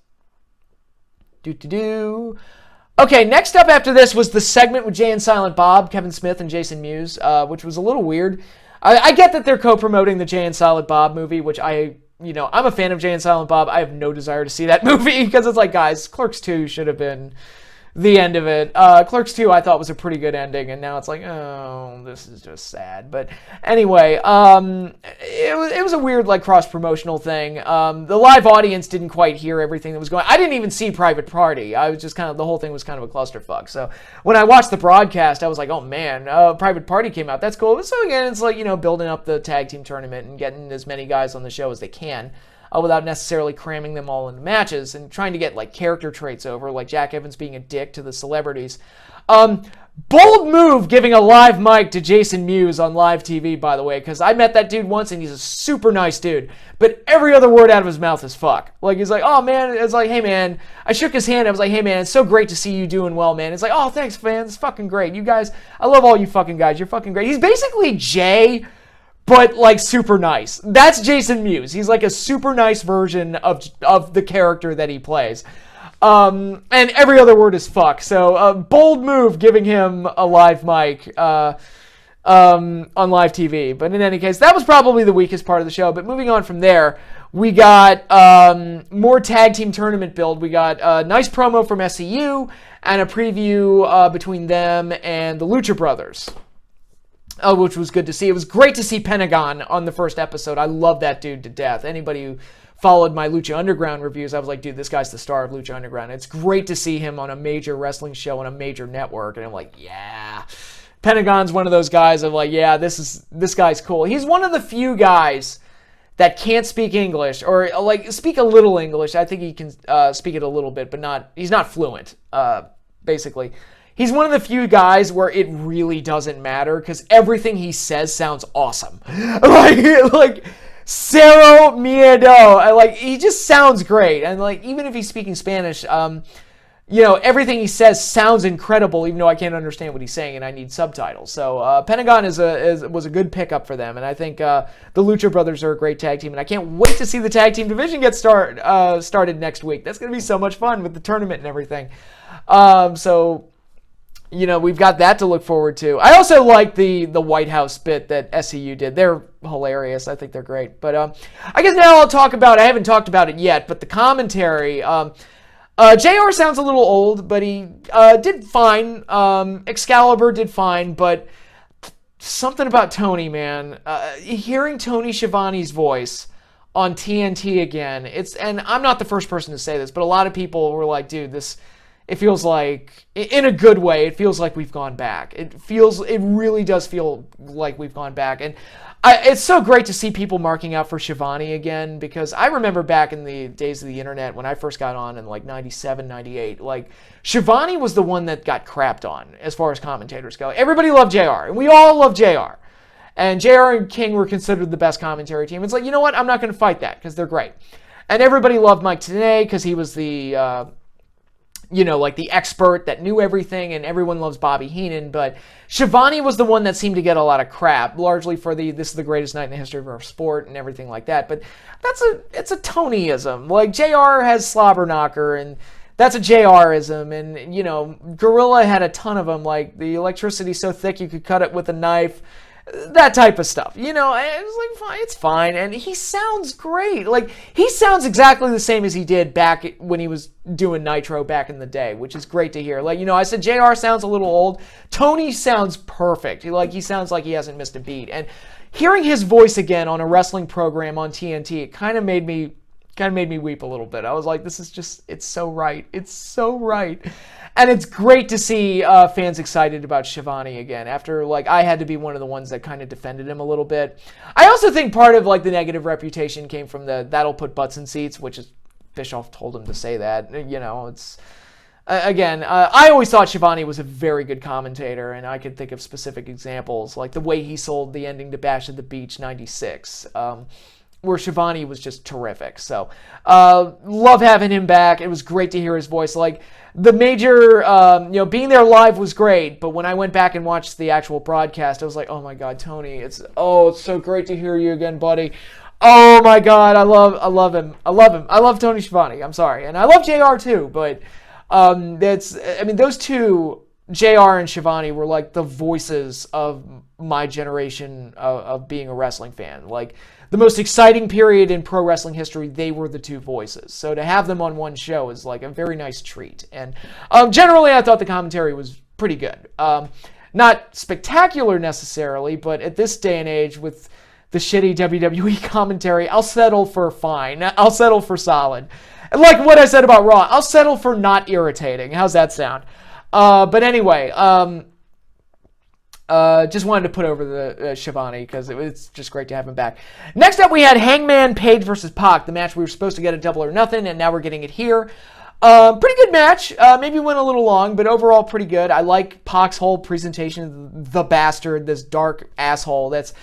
Speaker 1: Okay, next up after this was the segment with Jay and Silent Bob, Kevin Smith and Jason Mewes, which was a little weird. I get that they're co-promoting the Jay and Silent Bob movie, which I'm a fan of Jay and Silent Bob. I have no desire to see that movie because it's like, guys, Clerks 2 should have been the end of it. Clerks 2 I thought was a pretty good ending, and now it's like, oh, this is just sad. But anyway, it was a weird cross-promotional thing. The live audience didn't quite hear everything that was going on. I didn't even see Private Party. I was just the whole thing was kind of a clusterfuck. So when I watched the broadcast, I was like, oh man, Private Party came out. That's cool. So again, it's building up the tag team tournament and getting as many guys on the show as they can. Without necessarily cramming them all into matches and trying to get character traits over, like Jack Evans being a dick to the celebrities. Bold move giving a live mic to Jason Mewes on live TV, by the way, because I met that dude once and he's a super nice dude, but every other word out of his mouth is fuck. He's like, oh man, it's like, hey man, I shook his hand, I was like, hey man, it's so great to see you doing well, man. It's like, oh thanks man, it's fucking great. You guys, I love all you fucking guys, you're fucking great. He's basically Jay, but super nice. That's Jason Mewes. He's a super nice version of the character that he plays. And every other word is fuck. So bold move giving him a live mic on live TV. But in any case, that was probably the weakest part of the show. But moving on from there, we got more tag team tournament build. We got a nice promo from SCU and a preview between them and the Lucha Brothers. Which was good to see. It was great to see Pentagon on the first episode. I love that dude to death. Anybody who followed my Lucha Underground reviews, I was like, dude, this guy's the star of Lucha Underground. It's great to see him on a major wrestling show on a major network. And I'm like, yeah. Pentagon's one of those guys of yeah, this guy's cool. He's one of the few guys that can't speak English, or like speak a little English. I think he can speak it a little bit, but he's not fluent, basically. He's one of the few guys where it really doesn't matter because everything he says sounds awesome. like Cero Miedo. Like, he just sounds great. And like, even if he's speaking Spanish, everything he says sounds incredible, even though I can't understand what he's saying and I need subtitles. So Pentagon was a good pickup for them, and I think the Lucha Brothers are a great tag team, and I can't wait to see the tag team division get started next week. That's going to be so much fun with the tournament and everything. We've got that to look forward to. I also like the White House bit that SCU did. They're hilarious. I think they're great. But I guess now I'll talk about, I haven't talked about it yet, but the commentary. JR sounds a little old, but he did fine. Excalibur did fine, but something about Tony, man. Hearing Tony Schiavone's voice on TNT again, and I'm not the first person to say this, but a lot of people were like, dude, it feels like, in a good way, it feels like we've gone back. It really does feel like we've gone back. And it's so great to see people marking out for Schiavone again, because I remember back in the days of the internet when I first got on in like 97, 98, like Schiavone was the one that got crapped on as far as commentators go. Everybody loved JR, and we all love JR. And JR and King were considered the best commentary team. It's like, you know what? I'm not going to fight that because they're great. And everybody loved Mike Tenay because he was the... like the expert that knew everything, and everyone loves Bobby Heenan, but Schiavone was the one that seemed to get a lot of crap, largely for this is the greatest night in the history of our sport and everything like that. But it's a Tonyism. Like, JR has Slobber Knocker, and that's a JRism, and, Gorilla had a ton of them, like the electricity's so thick you could cut it with a knife. That type of stuff, it was like, fine, it's fine, and he sounds great. Like, he sounds exactly the same as he did back when he was doing Nitro back in the day, which is great to hear. Like, I said JR sounds a little old. Tony sounds perfect. He sounds like he hasn't missed a beat. And hearing his voice again on a wrestling program on TNT, it kind of made me weep a little bit. I was like, this is just, it's so right. It's so right. And it's great to see fans excited about Schiavone again, after, like, I had to be one of the ones that kind of defended him a little bit. I also think part of, like, the negative reputation came from that'll put butts in seats, which is, Bischoff told him to say that. It's, again, I always thought Schiavone was a very good commentator, and I could think of specific examples, like the way he sold the ending to Bash at the Beach 96, where Schiavone was just terrific. So, love having him back. It was great to hear his voice. Like, the major, being there live was great, but when I went back and watched the actual broadcast, I was like, oh my God, Tony, it's so great to hear you again, buddy. Oh my God, I love him. I love Tony Schiavone. I'm sorry. And I love JR too, but, those two, JR and Schiavone, were like the voices of my generation of being a wrestling fan. Like, the most exciting period in pro wrestling history, they were the two voices. So to have them on one show is like a very nice treat. And generally, I thought the commentary was pretty good. Not spectacular necessarily, but at this day and age with the shitty WWE commentary, I'll settle for fine. I'll settle for solid. And like what I said about Raw, I'll settle for not irritating. How's that sound? But anyway, just wanted to put over the Schiavone because it's just great to have him back. Next up, we had Hangman Page versus Pac, the match we were supposed to get at Double or Nothing, and now we're getting it here. Pretty good match. Maybe went a little long, but overall pretty good. I like Pac's whole presentation, the bastard, this dark asshole that's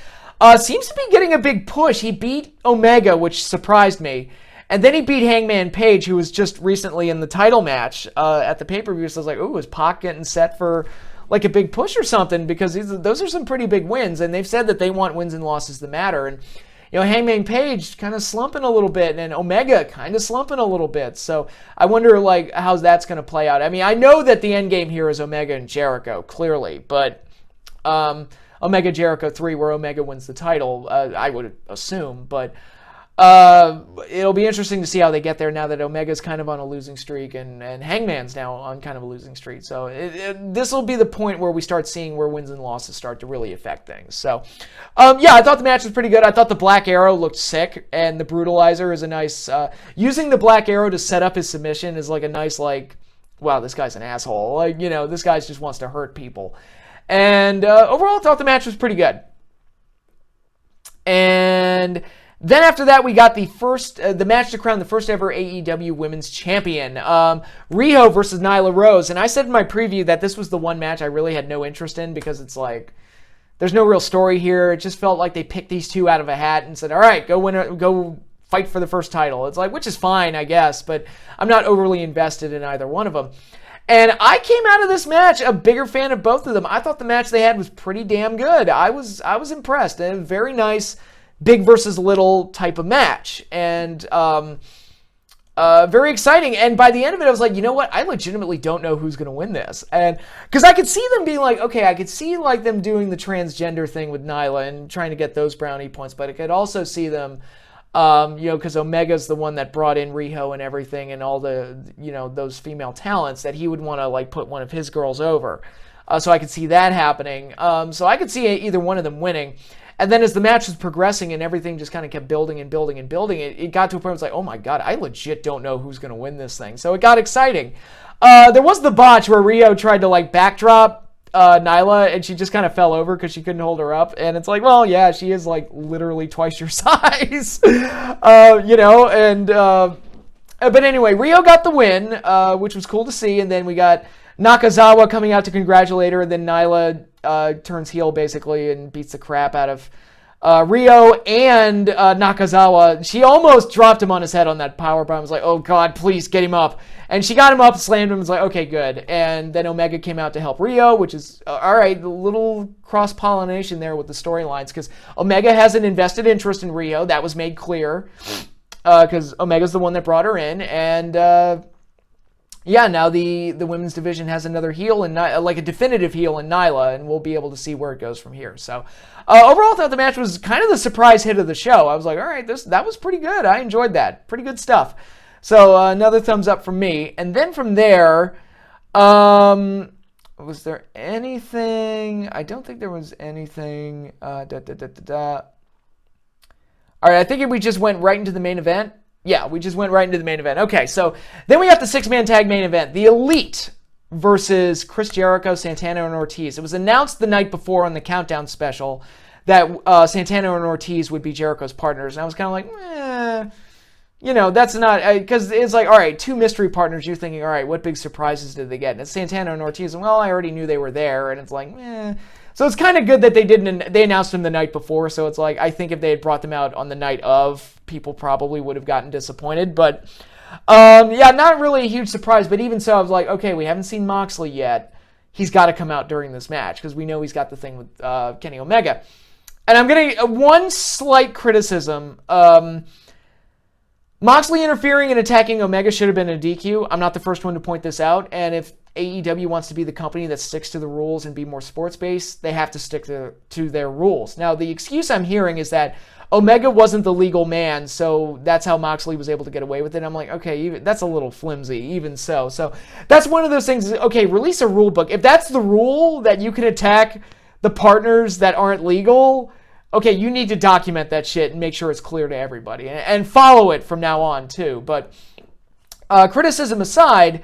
Speaker 1: seems to be getting a big push. He beat Omega, which surprised me. And then he beat Hangman Page, who was just recently in the title match at the pay-per-view. So I was like, ooh, is Pac getting set for like a big push or something? Because those are some pretty big wins, and they've said that they want wins and losses to matter. And Hangman Page kind of slumping a little bit, and Omega kind of slumping a little bit. So I wonder like how that's going to play out. I mean, I know that the end game here is Omega and Jericho, clearly, but Omega Jericho 3, where Omega wins the title, I would assume, but it'll be interesting to see how they get there now that Omega's kind of on a losing streak and Hangman's now on kind of a losing streak. So this will be the point where we start seeing where wins and losses start to really affect things. So, I thought the match was pretty good. I thought the Black Arrow looked sick, and the Brutalizer is a nice, using the Black Arrow to set up his submission is like a nice, like, wow, this guy's an asshole. Like, this guy just wants to hurt people. And overall, I thought the match was pretty good. And Then after that, we got the match to crown the first ever AEW Women's Champion, Riho versus Nyla Rose. And I said in my preview that this was the one match I really had no interest in because it's like, there's no real story here. It just felt like they picked these two out of a hat and said, all right, go fight for the first title. It's like, which is fine, I guess, but I'm not overly invested in either one of them. And I came out of this match a bigger fan of both of them. I thought the match they had was pretty damn good. I was impressed. A very nice big versus little type of match. And very exciting. And by the end of it, I was like, you know what? I legitimately don't know who's going to win this. And because I could see them being like, okay, I could see like them doing the transgender thing with Nyla and trying to get those brownie points. But I could also see them, because Omega's the one that brought in Riho and everything and all the, those female talents, that he would want to like put one of his girls over. So I could see that happening. So I could see either one of them winning. And then as the match was progressing and everything just kind of kept building and building and building, it got to a point where it was like, oh my God, I legit don't know who's going to win this thing. So it got exciting. There was the botch where Riho tried to like backdrop Nyla and she just kind of fell over because she couldn't hold her up. And it's like, well, yeah, she is like literally twice your size, but anyway, Riho got the win, which was cool to see. And then we got Nakazawa coming out to congratulate her. And then Nyla turns heel basically and beats the crap out of Riho and Nakazawa. She almost dropped him on his head on that powerbomb. I was like, oh God, please get him up. And she got him up, slammed him. Was like, okay, good. And then Omega came out to help Riho, which is all right. A little cross-pollination there with the storylines because Omega has an invested interest in Riho. That was made clear because Omega's the one that brought her in. And now the women's division has another heel and like a definitive heel in Nyla, and we'll be able to see where it goes from here. So overall, I thought the match was kind of the surprise hit of the show. I was like, all right, that was pretty good. I enjoyed that. Pretty good stuff. So another thumbs up from me. And then from there, was there anything? I don't think there was anything. All right, I think we just went right into the main event. Yeah, we just went right into the main event. Okay, so then we have the six-man tag main event. The Elite versus Chris Jericho, Santana, and Ortiz. It was announced the night before on the Countdown special that Santana and Ortiz would be Jericho's partners. And I was kind of like, that's not... Because it's like, all right, two mystery partners. You're thinking, all right, what big surprises did they get? And it's Santana and Ortiz. And, well, I already knew they were there. And it's like, So it's kind of good that they announced them the night before. So it's like, I think if they had brought them out on the night of, people probably would have gotten disappointed. But, not really a huge surprise. But even so, I was like, okay, we haven't seen Moxley yet. He's got to come out during this match because we know he's got the thing with Kenny Omega. And I'm going to... one slight criticism. Moxley interfering and attacking Omega should have been a DQ. I'm not the first one to point this out. And if AEW wants to be the company that sticks to the rules and be more sports-based, they have to stick to their rules. Now, the excuse I'm hearing is that Omega wasn't the legal man, so that's how Moxley was able to get away with it. I'm like, okay, that's a little flimsy, even so. So that's one of those things, okay, release a rule book. If that's the rule, that you can attack the partners that aren't legal, okay, you need to document that shit and make sure it's clear to everybody. And follow it from now on, too. But criticism aside,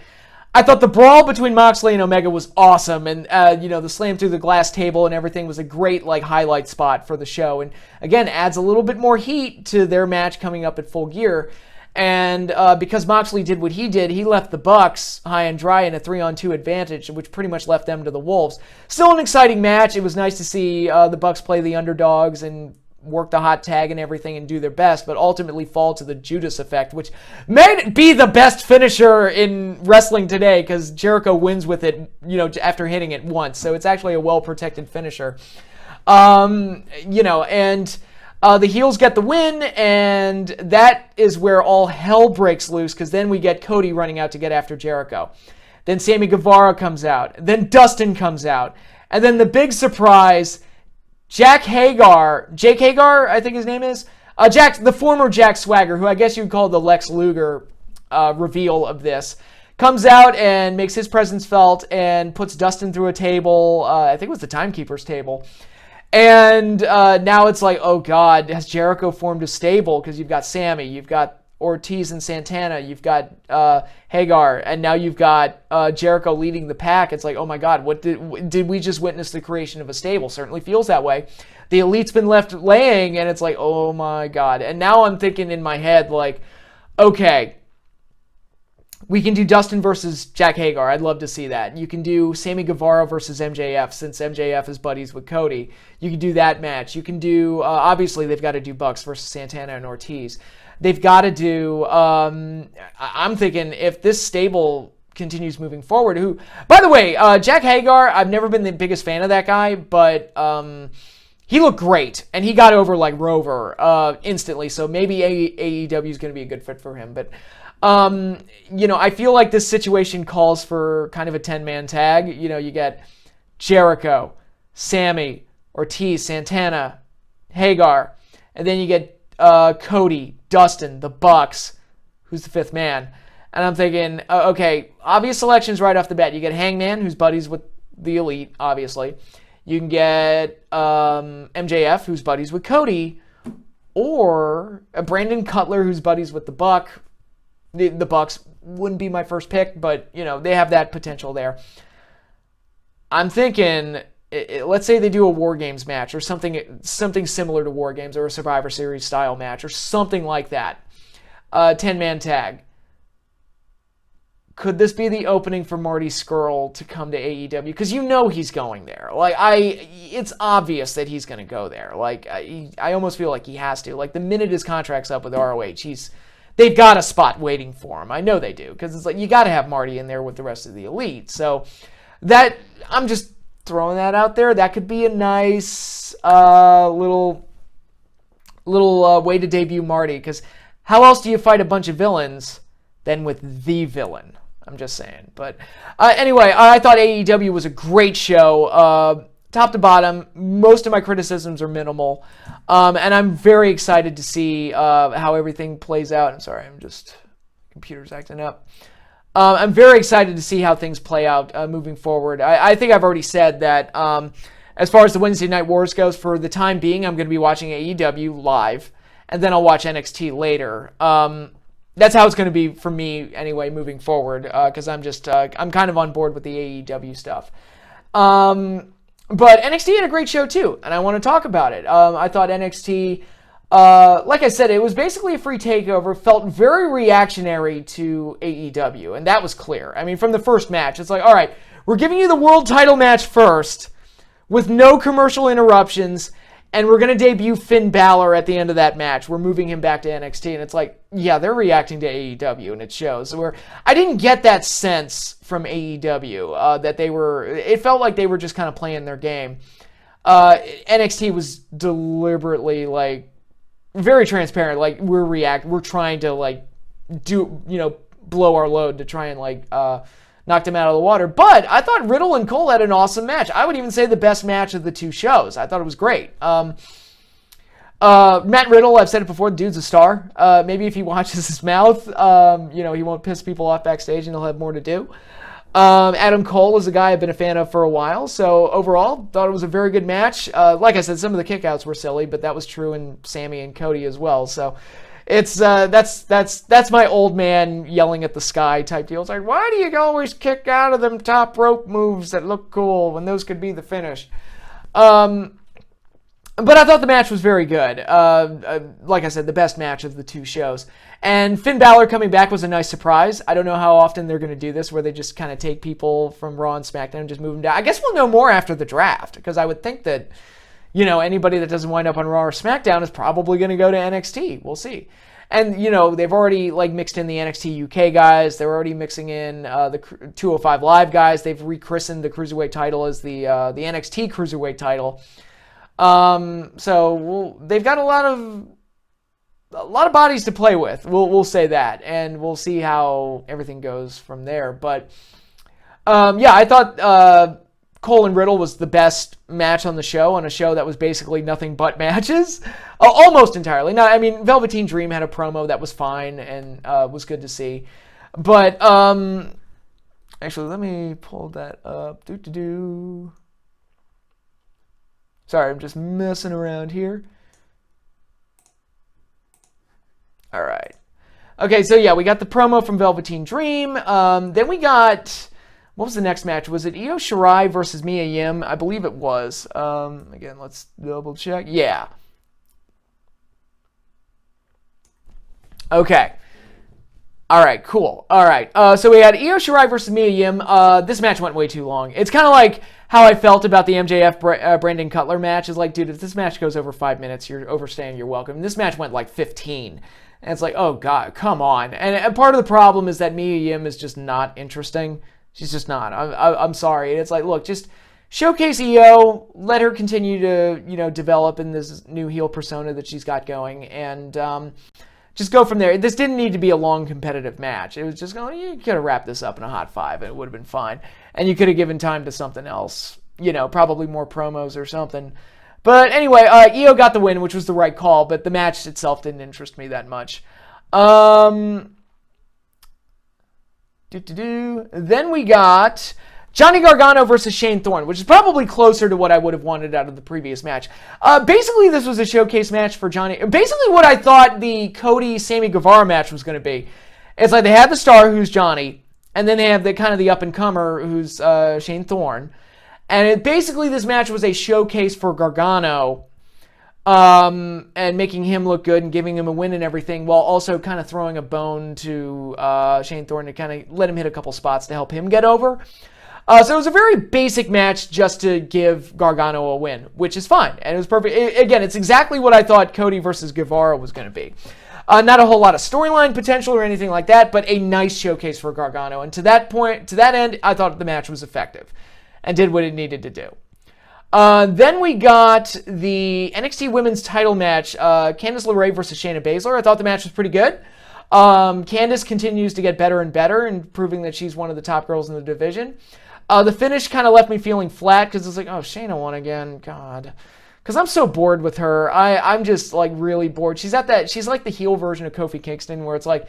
Speaker 1: I thought the brawl between Moxley and Omega was awesome. And, the slam through the glass table and everything was a great, highlight spot for the show. And, again, adds a little bit more heat to their match coming up at Full Gear. And because Moxley did what he did, he left the Bucks high and dry in a 3-on-2 advantage, which pretty much left them to the Wolves. Still an exciting match. It was nice to see the Bucks play the underdogs and work the hot tag and everything and do their best, but ultimately fall to the Judas effect, which may be the best finisher in wrestling today because Jericho wins with it, after hitting it once. So it's actually a well-protected finisher. The heels get the win, and that is where all hell breaks loose because then we get Cody running out to get after Jericho. Then Sammy Guevara comes out. Then Dustin comes out. And then the big surprise, Jake Hagar, I think his name is, the former Jack Swagger, who I guess you'd call the Lex Luger reveal of this, comes out and makes his presence felt and puts Dustin through a table. I think it was the Timekeeper's table. And now it's like, oh God, has Jericho formed a stable? Because you've got Sammy, you've got Ortiz and Santana. You've got Hagar, and now you've got Jericho leading the pack. It's like, oh my God, what did we just witness the creation of a stable? Certainly feels that way. The Elite's been left laying, and it's like, oh my God. And now I'm thinking in my head, like, okay, we can do Dustin versus Jack Hagar. I'd love to see that. You can do Sammy Guevara versus MJF, since MJF is buddies with Cody. You can do that match. You can do, obviously, they've got to do Bucks versus Santana and Ortiz. They've got to do, I'm thinking, if this stable continues moving forward, who, by the way, Jack Hagar, I've never been the biggest fan of that guy, but he looked great, and he got over like Rover instantly, so maybe AEW is going to be a good fit for him, but I feel like this situation calls for kind of a 10-man tag. You get Jericho, Sammy, Ortiz, Santana, Hagar, and then you get Cody, Dustin, the Bucks, who's the fifth man. And I'm thinking, okay, obvious selections right off the bat. You get Hangman, who's buddies with the Elite, obviously. You can get MJF, who's buddies with Cody, or Brandon Cutler, who's buddies with the Buck. The Bucks wouldn't be my first pick, but, they have that potential there. I'm thinking, let's say they do a War Games match or something similar to War Games or a Survivor Series style match or something like that. 10-man tag. Could this be the opening for Marty Scurll to come to AEW? Because he's going there. It's obvious that he's going to go there. I almost feel like he has to. The minute his contract's up with ROH, they've got a spot waiting for him. I know they do, because it's like you got to have Marty in there with the rest of the Elite. So that, I'm just throwing that out there. That could be a nice little way to debut Marty, because how else do you fight a bunch of villains than with the villain? I'm just saying. But anyway, I thought AEW was a great show. Top to bottom, most of my criticisms are minimal. And I'm very excited to see how everything plays out. I'm sorry, computer's acting up. I'm very excited to see how things play out moving forward. I think I've already said that as far as the Wednesday Night Wars goes, for the time being, I'm going to be watching AEW live, and then I'll watch NXT later. That's how it's going to be for me anyway moving forward, because I'm kind of on board with the AEW stuff. But NXT had a great show too, and I want to talk about it. I thought NXT, like I said, it was basically a free takeover, felt very reactionary to AEW, and that was clear. I mean, from the first match, it's like, all right, we're giving you the world title match first, with no commercial interruptions, and we're going to debut Finn Balor at the end of that match. We're moving him back to NXT, and it's like, yeah, they're reacting to AEW, and it shows. I didn't get that sense from AEW, that it felt like they were just kind of playing their game. NXT was deliberately, very transparent. We're trying to, blow our load to try and, knocked him out of the water. But I thought Riddle and Cole had an awesome match. I would even say the best match of the two shows. I thought it was great. Matt Riddle, I've said it before, the dude's a star. Maybe if he watches his mouth, he won't piss people off backstage and he'll have more to do. Adam Cole is a guy I've been a fan of for a while. So overall, thought it was a very good match. Like I said, some of the kickouts were silly, but that was true in Sammy and Cody as well. So it's that's my old man yelling at the sky type deal. It's like, why do you always kick out of them top rope moves that look cool when those could be the finish? But I thought the match was very good. Like I said, the best match of the two shows. And Finn Balor coming back was a nice surprise. I don't know how often they're going to do this, where they just kind of take people from Raw and SmackDown and just move them down. I guess we'll know more after the draft, because I would think that, anybody that doesn't wind up on Raw or SmackDown is probably going to go to NXT. We'll see. And, they've already, mixed in the NXT UK guys. They're already mixing in the 205 Live guys. They've rechristened the Cruiserweight title as the NXT Cruiserweight title. So they've got a lot of bodies to play with. We'll say that, and we'll see how everything goes from there. But I thought Cole and Riddle was the best match on the show, on a show that was basically nothing but matches, almost entirely. Now, I mean, Velveteen Dream had a promo that was fine and was good to see. But actually, let me pull that up. Sorry, I'm just messing around here. All right. Okay, so yeah, we got the promo from Velveteen Dream. Then we got, what was the next match? Was it Io Shirai versus Mia Yim? I believe it was. Again, let's double check. Yeah. Okay. All right, cool. All right, so we had Io Shirai versus Mia Yim. This match went way too long. It's kind of like how I felt about the MJF Brandon Cutler match. Is like, dude, if this match goes over 5 minutes, you're overstaying your welcome. This match went like 15. And it's like, oh, God, come on. And part of the problem is that Mia Yim is just not interesting. She's just not. I'm sorry. And it's like, look, just showcase Io. Let her continue to, develop in this new heel persona that she's got going. And just go from there. This didn't need to be a long competitive match. It was just going, you could have wrapped this up in a hot 5 and it would have been fine. And you could have given time to something else. Probably more promos or something. But anyway, Io got the win, which was the right call, but the match itself didn't interest me that much. Then we got Johnny Gargano versus Shane Thorne, which is probably closer to what I would have wanted out of the previous match. Basically, this was a showcase match for Johnny. Basically, what I thought the Cody-Sammy Guevara match was going to be. It's like they had the star, who's Johnny, and then they have the kind of the up-and-comer, who's Shane Thorne. And basically, this match was a showcase for Gargano, and making him look good and giving him a win and everything, while also kind of throwing a bone to Shane Thorne to kind of let him hit a couple spots to help him get over. So it was a very basic match just to give Gargano a win, which is fine. And it was perfect. Again, it's exactly what I thought Cody versus Guevara was going to be. Not a whole lot of storyline potential or anything like that, but a nice showcase for Gargano. And to that end, I thought the match was effective and did what it needed to do. Then we got the NXT Women's title match, Candice LeRae versus Shayna Baszler. I thought the match was pretty good. Candice continues to get better and better and proving that she's one of the top girls in the division. The finish kind of left me feeling flat because it's like, oh, Shayna won again. God. Because I'm so bored with her. I'm just like really bored. She's like the heel version of Kofi Kingston where it's like,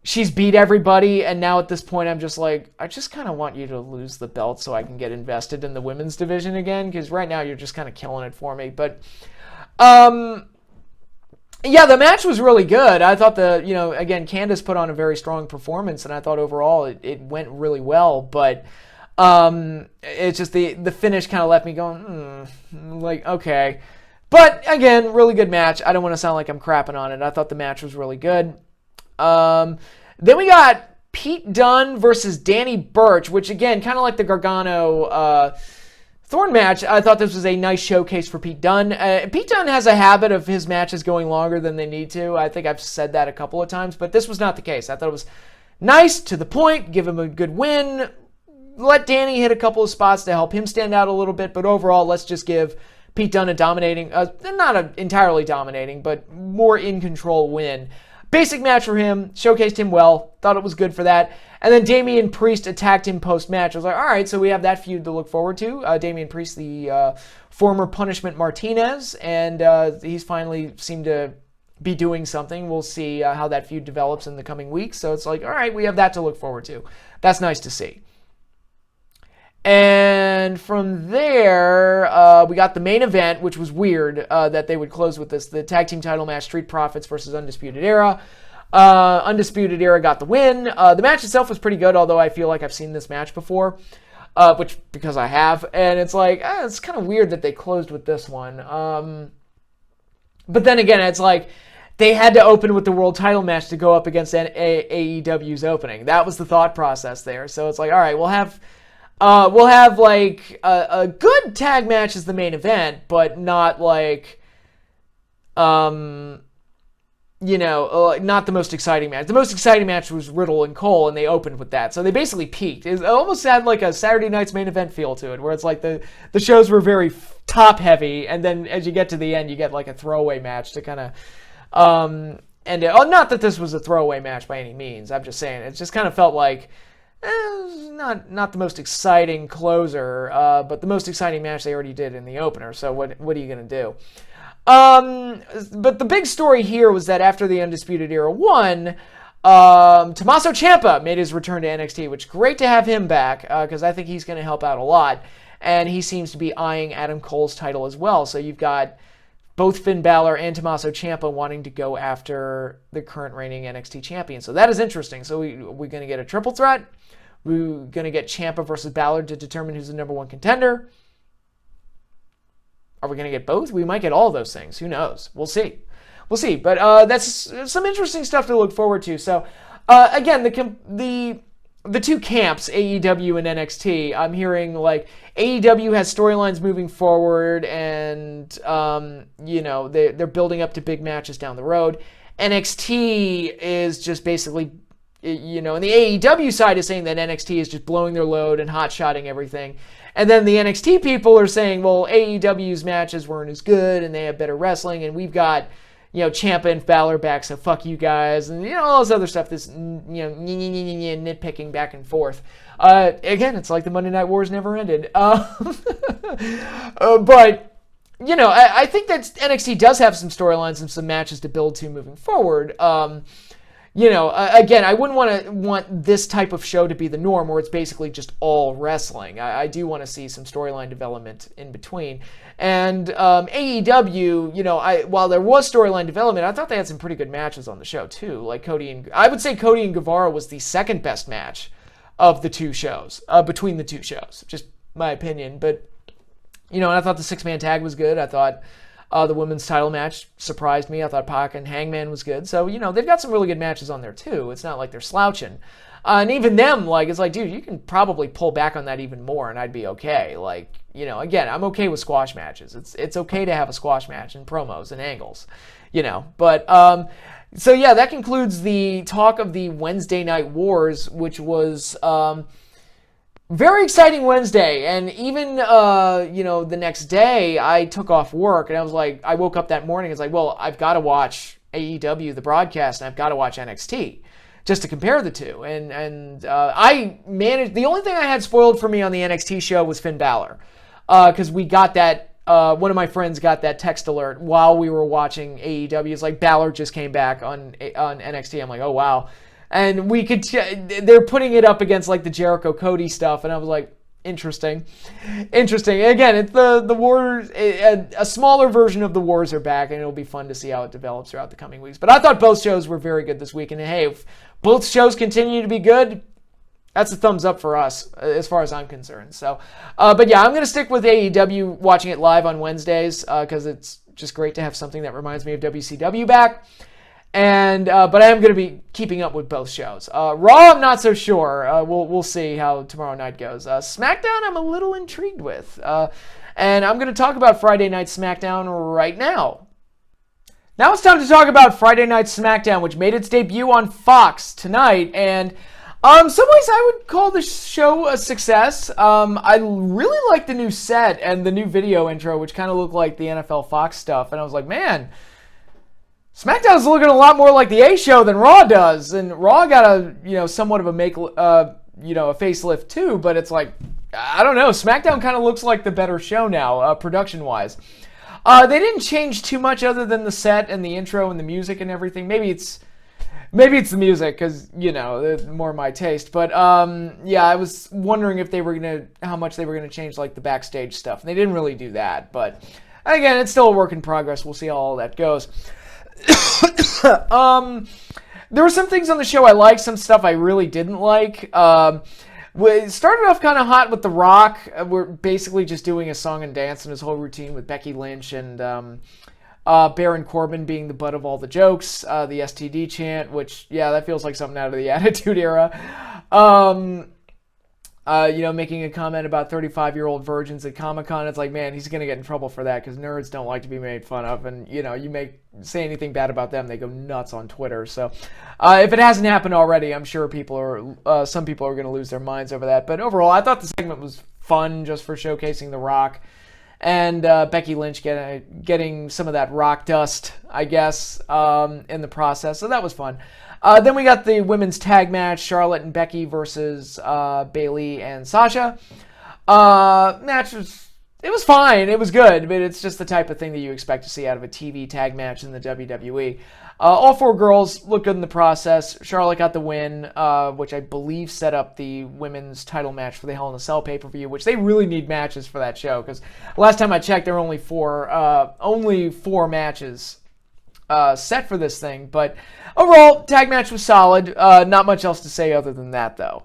Speaker 1: she's beat everybody, and now at this point, I'm just like, I just kind of want you to lose the belt so I can get invested in the women's division again, because right now you're just kind of killing it for me. But, yeah, the match was really good. I thought again, Candice put on a very strong performance, and I thought overall it went really well, but it's just the finish kind of left me going, like, okay. But, again, really good match. I don't want to sound like I'm crapping on it. I thought the match was really good. Then we got Pete Dunne versus Danny Burch, which again, kind of like the Gargano Thorne match, I thought this was a nice showcase for Pete Dunne. Pete Dunne has a habit of his matches going longer than they need to. I think I've said that a couple of times, but this was not the case. I thought it was nice, to the point, give him a good win, let Danny hit a couple of spots to help him stand out a little bit, but overall, let's just give Pete Dunne a dominating, not an entirely dominating, but more in control win. Basic match for him, showcased him well, thought it was good for that. And then Damian Priest attacked him post-match. I was like, all right, so we have that feud to look forward to. Damian Priest, the former Punishment Martinez, and he's finally seemed to be doing something. We'll see how that feud develops in the coming weeks. So it's like, all right, we have that to look forward to. That's nice to see. And from there, we got the main event, which was weird that they would close with this. The tag team title match, Street Profits versus Undisputed Era. Undisputed Era got the win. The match itself was pretty good, although I feel like I've seen this match before, because I have. And it's like, it's kind of weird that they closed with this one. But then again, it's like they had to open with the world title match to go up against AEW's opening. That was the thought process there. So it's like, all right, we'll have like a good tag match as the main event, but not like, not the most exciting match. The most exciting match was Riddle and Cole, and they opened with that. So they basically peaked. It almost had like a Saturday night's main event feel to it, where it's like the shows were very top heavy, and then as you get to the end, you get like a throwaway match to kind of, end it. Oh, not that this was a throwaway match by any means. I'm just saying, it just kind of felt like, not the most exciting closer, but the most exciting match they already did in the opener. So what are you going to do? But the big story here was that after the Undisputed Era won, Tommaso Ciampa made his return to NXT, which is great to have him back, because I think he's going to help out a lot. And he seems to be eyeing Adam Cole's title as well. So you've got both Finn Balor and Tommaso Ciampa wanting to go after the current reigning NXT champion. So that is interesting. So we're going to get a triple threat. We're going to get Ciampa versus Balor to determine who's the number one contender. Are we going to get both? We might get all those things. Who knows? We'll see. We'll see. But that's some interesting stuff to look forward to. So, again, the two camps, AEW and NXT, I'm hearing like AEW has storylines moving forward and, they're building up to big matches down the road. NXT is just basically, and the AEW side is saying that NXT is just blowing their load and hot-shotting everything. And then the NXT people are saying, well, AEW's matches weren't as good and they have better wrestling, and we've got, Ciampa and Balor back, so fuck you guys, and, all this other stuff, this, nitpicking back and forth. Again, it's like the Monday Night Wars never ended. But, I think that NXT does have some storylines and some matches to build to moving forward. Again, I wouldn't want this type of show to be the norm where it's basically just all wrestling. I do want to see some storyline development in between. And AEW, while there was storyline development, I thought they had some pretty good matches on the show too. Like I would say Cody and Guevara was the second best match of the two shows, between the two shows. Just my opinion. But, and I thought the 6-man tag was good. I thought the women's title match surprised me. I thought Pac and Hangman was good. So, they've got some really good matches on there, too. It's not like they're slouching. And even them, it's like, dude, you can probably pull back on that even more, and I'd be okay. Again, I'm okay with squash matches. It's okay to have a squash match and promos and angles, But, so, yeah, that concludes the talk of the Wednesday Night Wars, which was... very exciting Wednesday, and even, the next day, I took off work, and I woke up that morning, it's like, well, I've got to watch AEW, the broadcast, and I've got to watch NXT, just to compare the two, and I managed, the only thing I had spoiled for me on the NXT show was Finn Balor, because we got that, one of my friends got that text alert while we were watching AEW, it's like, Balor just came back on NXT, I'm like, oh, wow. And they're putting it up against like the Jericho Cody stuff, and I was like, interesting. Again, it's the Wars, a smaller version of the Wars are back, and it'll be fun to see how it develops throughout the coming weeks. But I thought both shows were very good this week, and hey, if both shows continue to be good, that's a thumbs up for us, as far as I'm concerned. So, but yeah, I'm going to stick with AEW, watching it live on Wednesdays, because it's just great to have something that reminds me of WCW back. And but I am going to be keeping up with both shows. Raw, I'm not so sure. We'll see how tomorrow night goes. SmackDown, I'm a little intrigued with. And I'm going to talk about Friday Night SmackDown right now. Now it's time to talk about Friday Night SmackDown, which made its debut on Fox tonight. And some ways I would call the show a success. I really like the new set and the new video intro, which kind of looked like the NFL Fox stuff. And I was like, man... SmackDown's looking a lot more like the A show than Raw does, and Raw got a somewhat of a a facelift too. But it's like, I don't know, SmackDown kind of looks like the better show now, production wise. They didn't change too much other than the set and the intro and the music and everything. Maybe it's the music because more my taste. But yeah, I was wondering if how much they were gonna change like the backstage stuff. And they didn't really do that, but again, it's still a work in progress. We'll see how all that goes. There were some things on the show I liked, some stuff I really didn't like. We started off kind of hot with The Rock. We're basically just doing a song and dance in his whole routine with Becky Lynch and Baron Corbin being the butt of all the jokes. The STD chant, which, yeah, that feels like something out of the Attitude Era. Making a comment about 35-year-old virgins at Comic-Con. It's like, man, he's going to get in trouble for that because nerds don't like to be made fun of. And, you say anything bad about them, they go nuts on Twitter. So if it hasn't happened already, I'm sure some people are going to lose their minds over that. But overall, I thought the segment was fun just for showcasing The Rock. And Becky Lynch getting some of that rock dust, I guess, in the process. So that was fun. Then we got the women's tag match, Charlotte and Becky versus Bayley and Sasha. Match was it was fine. It was good, but it's just the type of thing that you expect to see out of a TV tag match in the WWE. All 4 girls looked good in the process. Charlotte got the win, which I believe set up the women's title match for the Hell in a Cell pay-per-view, which they really need matches for that show, because last time I checked, there were only four matches set for this thing. But overall, tag match was solid. Not much else to say other than that, though.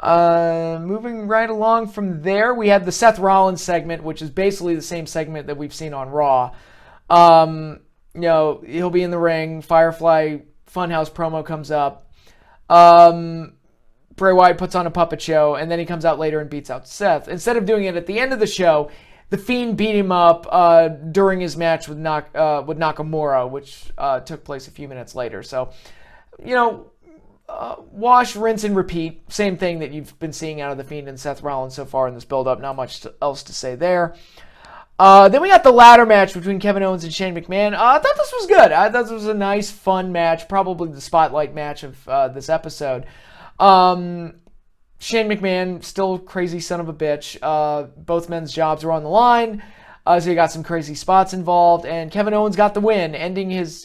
Speaker 1: Moving right along from there, we had the Seth Rollins segment, which is basically the same segment that we've seen on Raw. He'll be in the ring. Firefly Funhouse promo comes up. Bray Wyatt puts on a puppet show, and then he comes out later and beats out Seth. Instead of doing it at the end of the show, The Fiend beat him up during his match with Nakamura, which took place a few minutes later. So, wash, rinse, and repeat. Same thing that you've been seeing out of The Fiend and Seth Rollins so far in this build-up. Not much else to say there. Then we got the ladder match between Kevin Owens and Shane McMahon. I thought this was good. I thought this was a nice, fun match. Probably the spotlight match of this episode. Shane McMahon, still crazy son of a bitch. Both men's jobs were on the line. So you got some crazy spots involved. And Kevin Owens got the win,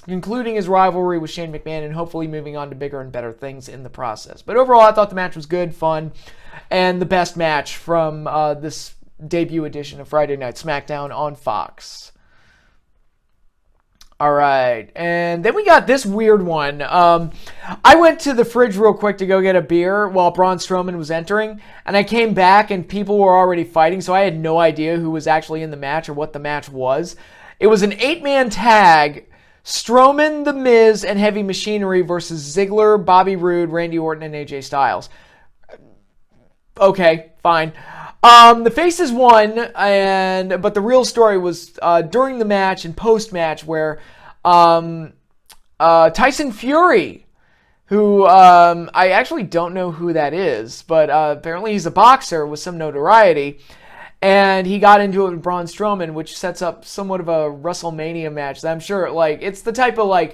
Speaker 1: concluding his rivalry with Shane McMahon and hopefully moving on to bigger and better things in the process. But overall, I thought the match was good, fun, and the best match from this debut edition of Friday Night Smackdown on Fox. All right, and then we got this weird one. I went to the fridge real quick to go get a beer while Braun Strowman was entering, and I came back and people were already fighting, so I had no idea who was actually in the match or what the match was. It was an 8-man tag, Strowman, The Miz, and Heavy Machinery versus Ziggler, Bobby Roode, Randy Orton, and AJ Styles. Okay, fine. The faces won, but the real story was during the match and post-match where Tyson Fury, who I actually don't know who that is, but apparently he's a boxer with some notoriety, and he got into it with Braun Strowman, which sets up somewhat of a WrestleMania match that I'm sure, it's the type of,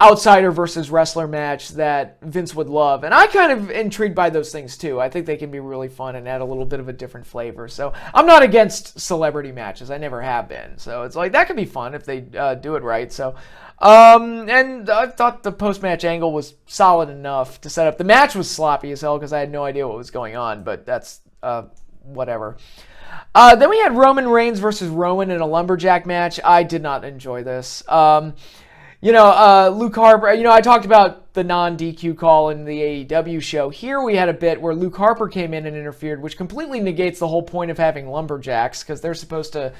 Speaker 1: outsider versus wrestler match that Vince would love. And I kind of intrigued by those things too. I think they can be really fun and add a little bit of a different flavor. So I'm not against celebrity matches. I never have been. So it's that could be fun if they do it right. So, and I thought the post-match angle was solid enough to set up. The match was sloppy as hell because I had no idea what was going on, but that's whatever. Then we had Roman Reigns versus Rowan in a lumberjack match. I did not enjoy this. Luke Harper, I talked about the non-DQ call in the AEW show. Here we had a bit where Luke Harper came in and interfered, which completely negates the whole point of having lumberjacks, because they're supposed to,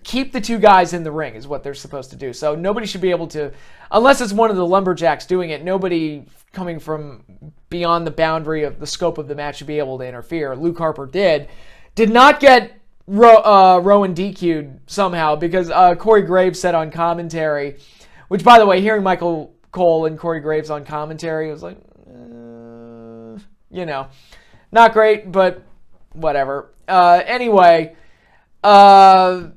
Speaker 1: keep the two guys in the ring is what they're supposed to do. So nobody should be able to, unless it's one of the lumberjacks doing it, nobody coming from beyond the boundary of the scope of the match should be able to interfere. Luke Harper did not get Rowan DQ'd somehow because Corey Graves said on commentary, which, by the way, hearing Michael Cole and Corey Graves on commentary, was not great, but whatever. Anyway, where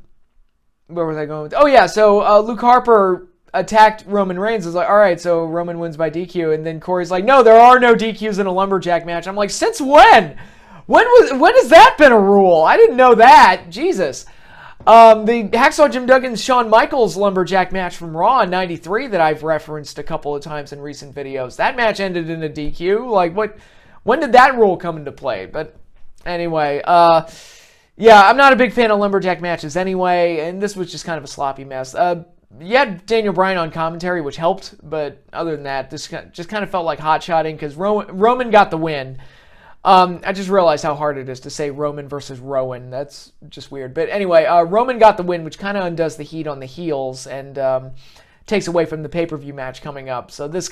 Speaker 1: was I going with? Oh, yeah, so Luke Harper attacked Roman Reigns. I was all right, so Roman wins by DQ, and then Corey's no, there are no DQs in a lumberjack match. I'm since when? When has that been a rule? I didn't know that. Jesus. The Hacksaw Jim Duggan's Shawn Michaels lumberjack match from Raw in '93 that I've referenced a couple of times in recent videos. That match ended in a DQ. When did that rule come into play? But anyway, I'm not a big fan of lumberjack matches anyway, and this was just kind of a sloppy mess. You had Daniel Bryan on commentary, which helped, but other than that, this just kind of felt like hot-shotting because Roman got the win. I just realized how hard it is to say Roman versus Rowan. That's just weird. But anyway, Roman got the win, which kind of undoes the heat on the heels and takes away from the pay-per-view match coming up. So this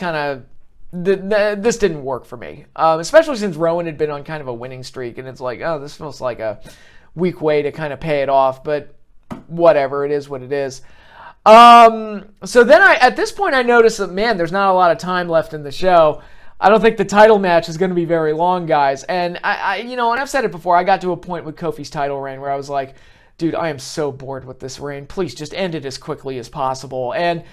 Speaker 1: this didn't work for me, especially since Rowan had been on kind of a winning streak, and it's this feels like a weak way to kind of pay it off. But whatever, it is what it is. So then at this point I noticed that, man, there's not a lot of time left in the show. I don't think the title match is going to be very long, guys. And and I've said it before, I got to a point with Kofi's title reign where I was like, dude, I am so bored with this reign. Please just end it as quickly as possible. And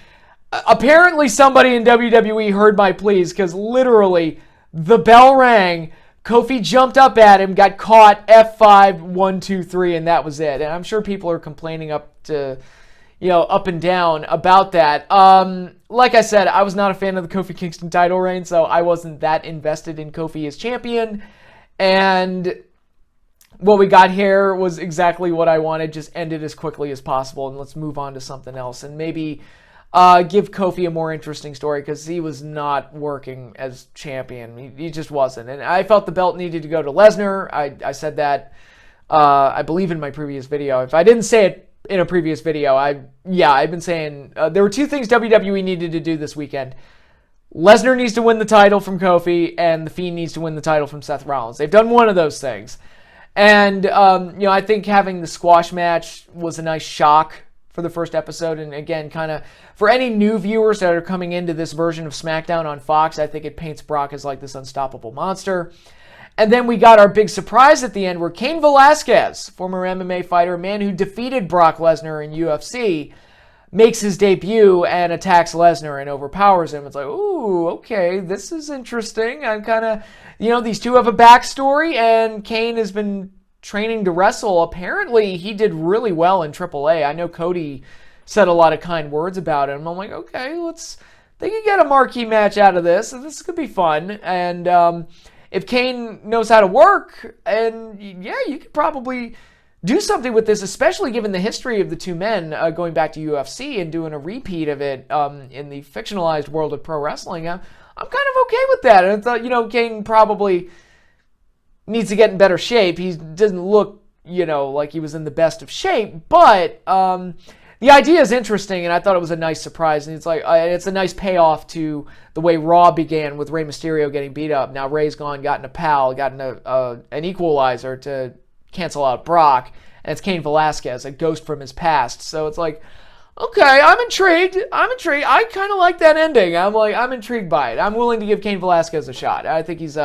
Speaker 1: apparently somebody in WWE heard my pleas, because literally the bell rang, Kofi jumped up at him, got caught, F5, 1, 2, 3, and that was it. And I'm sure people are complaining up and down about that. Like I said, I was not a fan of the Kofi Kingston title reign, so I wasn't that invested in Kofi as champion. And what we got here was exactly what I wanted. Just end it as quickly as possible, and let's move on to something else. And maybe give Kofi a more interesting story, because he was not working as champion. He just wasn't. And I felt the belt needed to go to Lesnar. I said that, I believe, in my previous video. If I didn't say it in a previous video, I've been saying there were two things WWE needed to do this weekend. Lesnar needs to win the title from Kofi, and The Fiend needs to win the title from Seth Rollins. They've done one of those things. And, I think having the squash match was a nice shock for the first episode. And again, kind of for any new viewers that are coming into this version of SmackDown on Fox, I think it paints Brock as like this unstoppable monster. And then we got our big surprise at the end, where Cain Velasquez, former MMA fighter, a man who defeated Brock Lesnar in UFC, makes his debut and attacks Lesnar and overpowers him. It's like, ooh, okay, this is interesting. I'm kind of, these two have a backstory, and Cain has been training to wrestle. Apparently, he did really well in AAA. I know Cody said a lot of kind words about him. I'm like, okay, they can get a marquee match out of this, and this could be fun. And if Cain knows how to work, and you could probably do something with this, especially given the history of the two men going back to UFC and doing a repeat of it in the fictionalized world of pro wrestling. I'm kind of okay with that. And I thought, Cain probably needs to get in better shape. He doesn't look, like he was in the best of shape, but the idea is interesting, and I thought it was a nice surprise. And it's like it's a nice payoff to the way Raw began with Rey Mysterio getting beat up. Now Rey's gone, gotten a pal, gotten an equalizer to cancel out Brock, and it's Cain Velasquez, a ghost from his past. So it's like, okay, I'm intrigued. I kind of like that ending. I'm intrigued by it. I'm willing to give Cain Velasquez a shot. I think he's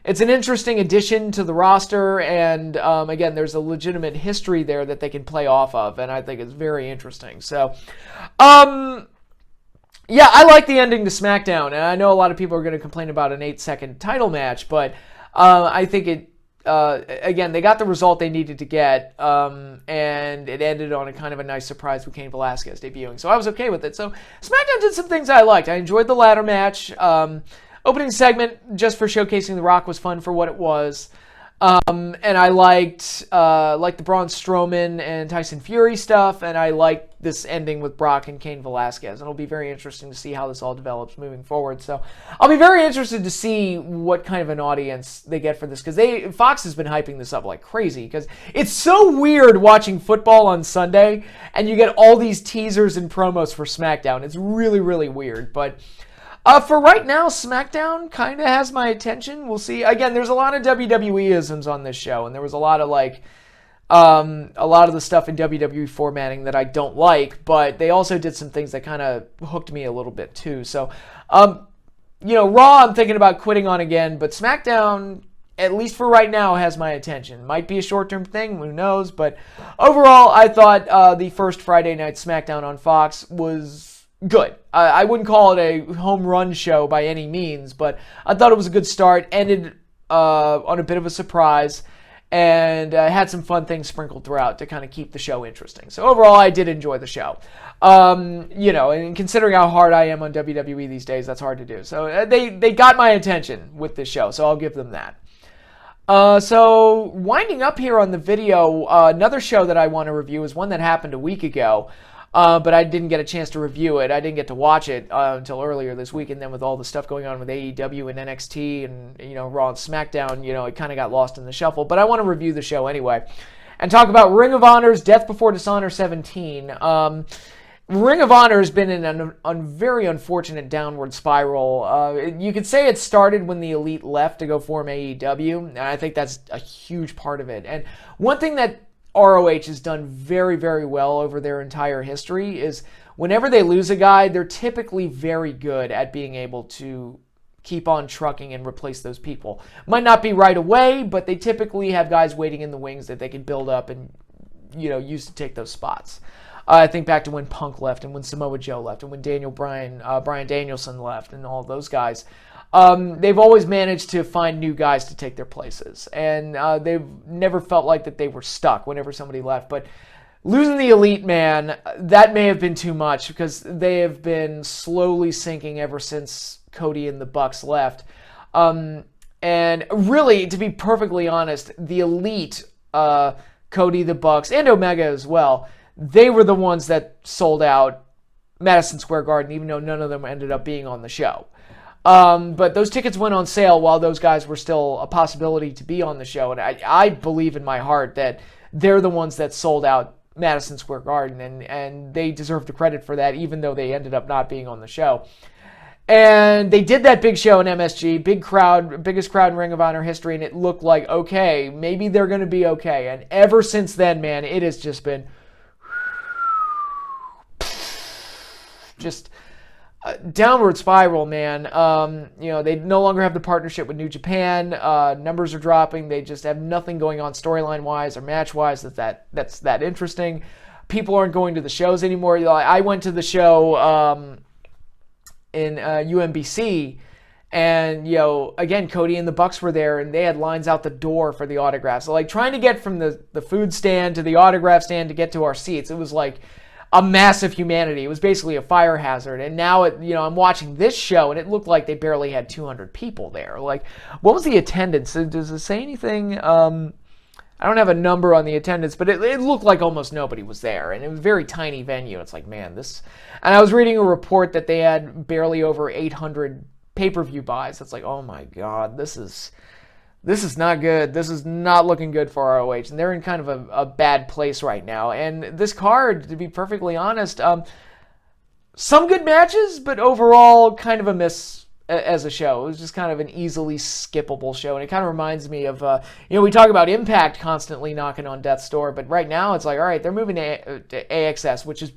Speaker 1: it's an interesting addition to the roster, and again, there's a legitimate history there that they can play off of, and I think it's very interesting. So, I like the ending to SmackDown, and I know a lot of people are going to complain about an 8-second title match, but I think it, again, they got the result they needed to get, and it ended on a kind of a nice surprise with Cain Velasquez debuting, so I was okay with it. So, SmackDown did some things I liked. I enjoyed the ladder match. Opening segment, just for showcasing The Rock, was fun for what it was. And I liked the Braun Strowman and Tyson Fury stuff, and I liked this ending with Brock and Cain Velasquez. And it'll be very interesting to see how this all develops moving forward. So I'll be very interested to see what kind of an audience they get for this, because Fox has been hyping this up like crazy, because it's so weird watching football on Sunday, and you get all these teasers and promos for SmackDown. It's really, really weird, but for right now, SmackDown kind of has my attention. We'll see. Again, there's a lot of WWE-isms on this show, and there was a lot of the stuff in WWE formatting that I don't like, but they also did some things that kind of hooked me a little bit too. So, Raw, I'm thinking about quitting on again, but SmackDown, at least for right now, has my attention. Might be a short-term thing, who knows, but overall, I thought the first Friday night SmackDown on Fox was good. I wouldn't call it a home run show by any means, but I thought it was a good start. Ended on a bit of a surprise, and had some fun things sprinkled throughout to kind of keep the show interesting. So overall, I did enjoy the show. And considering how hard I am on WWE these days, that's hard to do. So they got my attention with this show, so I'll give them that. So winding up here on the video, another show that I want to review is one that happened a week ago. But I didn't get a chance to review it. I didn't get to watch it until earlier this week, and then with all the stuff going on with AEW and NXT and Raw and SmackDown, it kind of got lost in the shuffle. But I want to review the show anyway and talk about Ring of Honor's Death Before Dishonor 17. Ring of Honor has been in a very unfortunate downward spiral. You could say it started when the Elite left to go form AEW, and I think that's a huge part of it. And one thing that ROH has done very, very well over their entire history is whenever they lose a guy, they're typically very good at being able to keep on trucking and replace those people. Might not be right away, but they typically have guys waiting in the wings that they can build up and use to take those spots. I think back to when Punk left, and when Samoa Joe left, and when Brian Danielson left, and all those guys. they've always managed to find new guys to take their places. And they've never felt like that they were stuck whenever somebody left. But losing the Elite, man, that may have been too much because they have been slowly sinking ever since Cody and the Bucks left. And really, to be perfectly honest, the Elite, Cody, the Bucks, and Omega as well, they were the ones that sold out Madison Square Garden, even though none of them ended up being on the show. But those tickets went on sale while those guys were still a possibility to be on the show. And I believe in my heart that they're the ones that sold out Madison Square Garden, and they deserve the credit for that, even though they ended up not being on the show. And they did that big show in MSG, big crowd, biggest crowd in Ring of Honor history, and it looked like, okay, maybe they're going to be okay. And ever since then, man, it has just been just a downward spiral, man. They no longer have the partnership with New Japan. Numbers are dropping. They just have nothing going on storyline-wise or match-wise that's that interesting. People aren't going to the shows anymore. I went to the show in UMBC, and again, Cody and the Bucks were there, and they had lines out the door for the autographs. So trying to get from the food stand to the autograph stand to get to our seats, it was like a massive humanity. It was basically a fire hazard. And now I'm watching this show, and it looked like they barely had 200 people there. What was the attendance? Does it say anything? I don't have a number on the attendance, but it looked like almost nobody was there, and it was a very tiny venue. It's like, man, this... And I was reading a report that they had barely over 800 pay-per-view buys. It's like, oh my God, this is not good. This is not looking good for ROH, and they're in kind of a bad place right now. And this card, to be perfectly honest, some good matches, but overall kind of a miss as a show. It was just kind of an easily skippable show, and it kind of reminds me of, we talk about Impact constantly knocking on death's door, but right now it's like, all right, they're moving to AXS, which is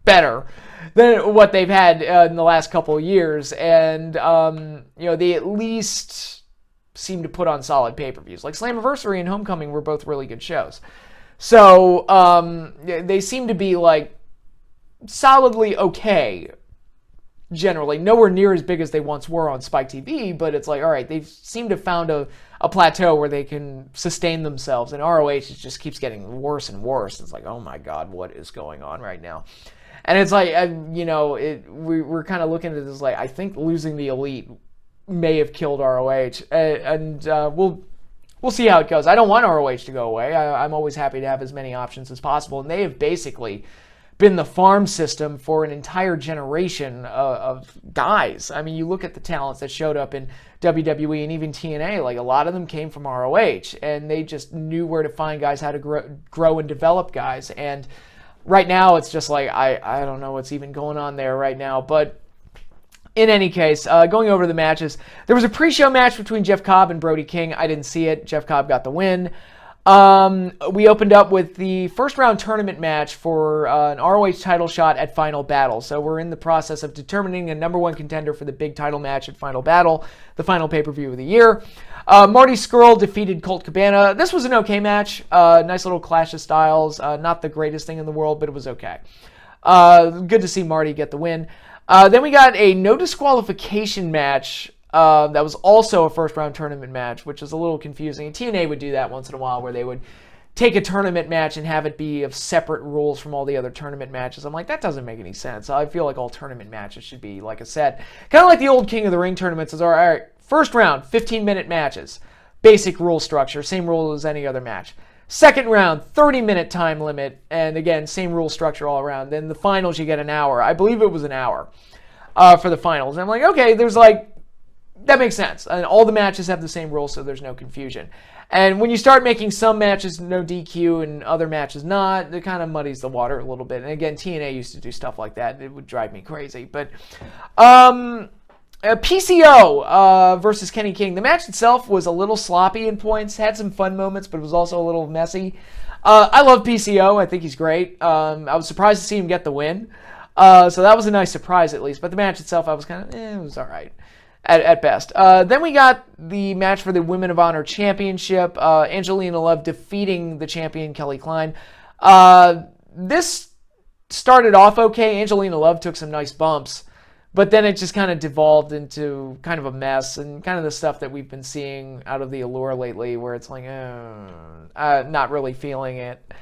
Speaker 1: better than what they've had in the last couple of years, and they at least seem to put on solid pay-per-views. Like Slammiversary and Homecoming were both really good shows. So they seem to be solidly okay, generally. Nowhere near as big as they once were on Spike TV, but it's like, all right, they seem to have found a plateau where they can sustain themselves, and ROH just keeps getting worse and worse. It's like, oh my God, what is going on right now? And it's like, we're kind of looking at this like, I think losing the Elite may have killed ROH, and we'll see how it goes. I don't want ROH to go away. I'm always happy to have as many options as possible, and they have basically been the farm system for an entire generation of guys. I mean, you look at the talents that showed up in WWE and even TNA, a lot of them came from ROH, and they just knew where to find guys, how to grow and develop guys. And right now, it's just like, I don't know what's even going on there right now. But in any case, going over the matches, there was a pre-show match between Jeff Cobb and Brody King. I didn't see it. Jeff Cobb got the win. We opened up with the first round tournament match for an ROH title shot at Final Battle. So we're in the process of determining a number one contender for the big title match at Final Battle, the final pay-per-view of the year. Marty Scurll defeated Colt Cabana. This was an okay match. Nice little clash of styles. Not the greatest thing in the world, but it was okay. Good to see Marty get the win. Then we got a no disqualification match that was also a first round tournament match, which is a little confusing. And TNA would do that once in a while, where they would take a tournament match and have it be of separate rules from all the other tournament matches. I'm like, that doesn't make any sense. I feel like all tournament matches should be like a set. Kind of like the old King of the Ring tournaments. All right, first round, 15-minute matches. Basic rule structure, same rule as any other match. Second round, 30-minute time limit, and again, same rule structure all around. Then the finals, you get an hour. I believe it was an hour for the finals. And I'm like, okay, that makes sense. And all the matches have the same rules, so there's no confusion. And when you start making some matches no DQ and other matches not, it kind of muddies the water a little bit. And again, TNA used to do stuff like that. It would drive me crazy. But PCO versus Kenny King. The match itself was a little sloppy in points, had some fun moments, but it was also a little messy. I love PCO. I think he's great. I was surprised to see him get the win. So that was a nice surprise at least. But the match itself, I was kind of, it was all right. At best. Then we got the match for the Women of Honor Championship. Angelina Love defeating the champion, Kelly Klein. This started off okay. Angelina Love took some nice bumps. But then it just kind of devolved into kind of a mess and kind of the stuff that we've been seeing out of the Allure lately, where it's like, not really feeling it.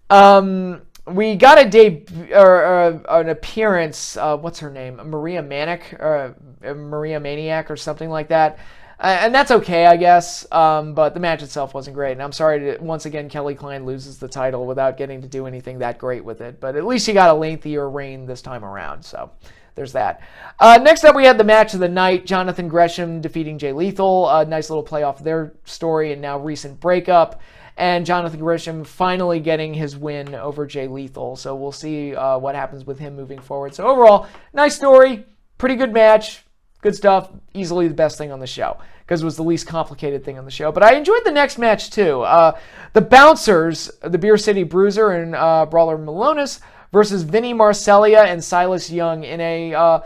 Speaker 1: We got an appearance. What's her name? Maria Maniac or something like that. And that's okay, I guess. But the match itself wasn't great. And I'm sorry to, once again, Kelly Klein loses the title without getting to do anything that great with it. But at least she got a lengthier reign this time around. So there's that. Next up, we had the match of the night. Johnathan Gresham defeating Jay Lethal. A nice little play off their story and now recent breakup. And Johnathan Gresham finally getting his win over Jay Lethal. So we'll see what happens with him moving forward. So overall, nice story. Pretty good match. Good stuff. Easily the best thing on the show because it was the least complicated thing on the show. But I enjoyed the next match too. The Bouncers, the Beer City Bruiser and Brawler Malonis versus Vinny, Marseglia, and Silas Young in a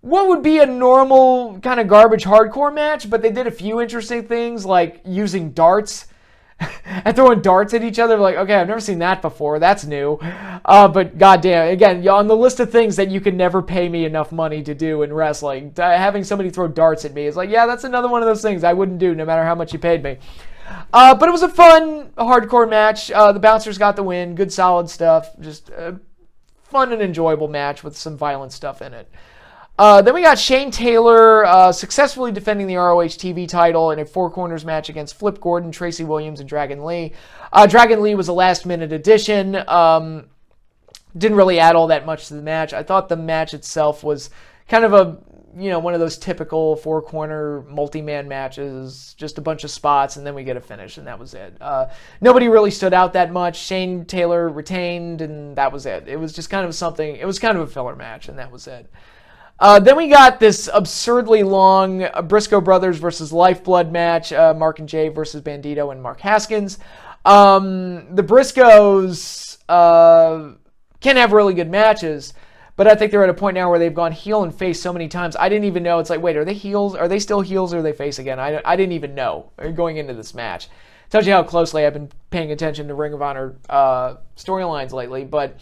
Speaker 1: what would be a normal kind of garbage hardcore match, but they did a few interesting things like using darts and throwing darts at each other. Like, okay, I've never seen that before. That's new. But goddamn, again, on the list of things that you can never pay me enough money to do in wrestling, having somebody throw darts at me is like, yeah, that's another one of those things I wouldn't do no matter how much you paid me. But it was a fun, hardcore match. The Bouncers got the win. Good, solid stuff. Just a fun and enjoyable match with some violent stuff in it. Then we got Shane Taylor successfully defending the ROH TV title in a Four Corners match against Flip Gordon, Tracy Williams, and Dragon Lee. Dragon Lee was a last-minute addition. Didn't really add all that much to the match. I thought the match itself was kind of a, one of those typical four-corner multi-man matches, just a bunch of spots, and then we get a finish, and that was it. Nobody really stood out that much. Shane Taylor retained, and that was it. It was just kind of something, it was kind of a filler match, and that was it. Then we got this absurdly long Briscoe Brothers versus Lifeblood match, Mark and Jay versus Bandito and Mark Haskins. The Briscoes can have really good matches, but I think they're at a point now where they've gone heel and face so many times. I didn't even know. It's like, wait, are they heels? Are they still heels or are they face again? I didn't even know going into this match. Tells you how closely I've been paying attention to Ring of Honor storylines lately, but...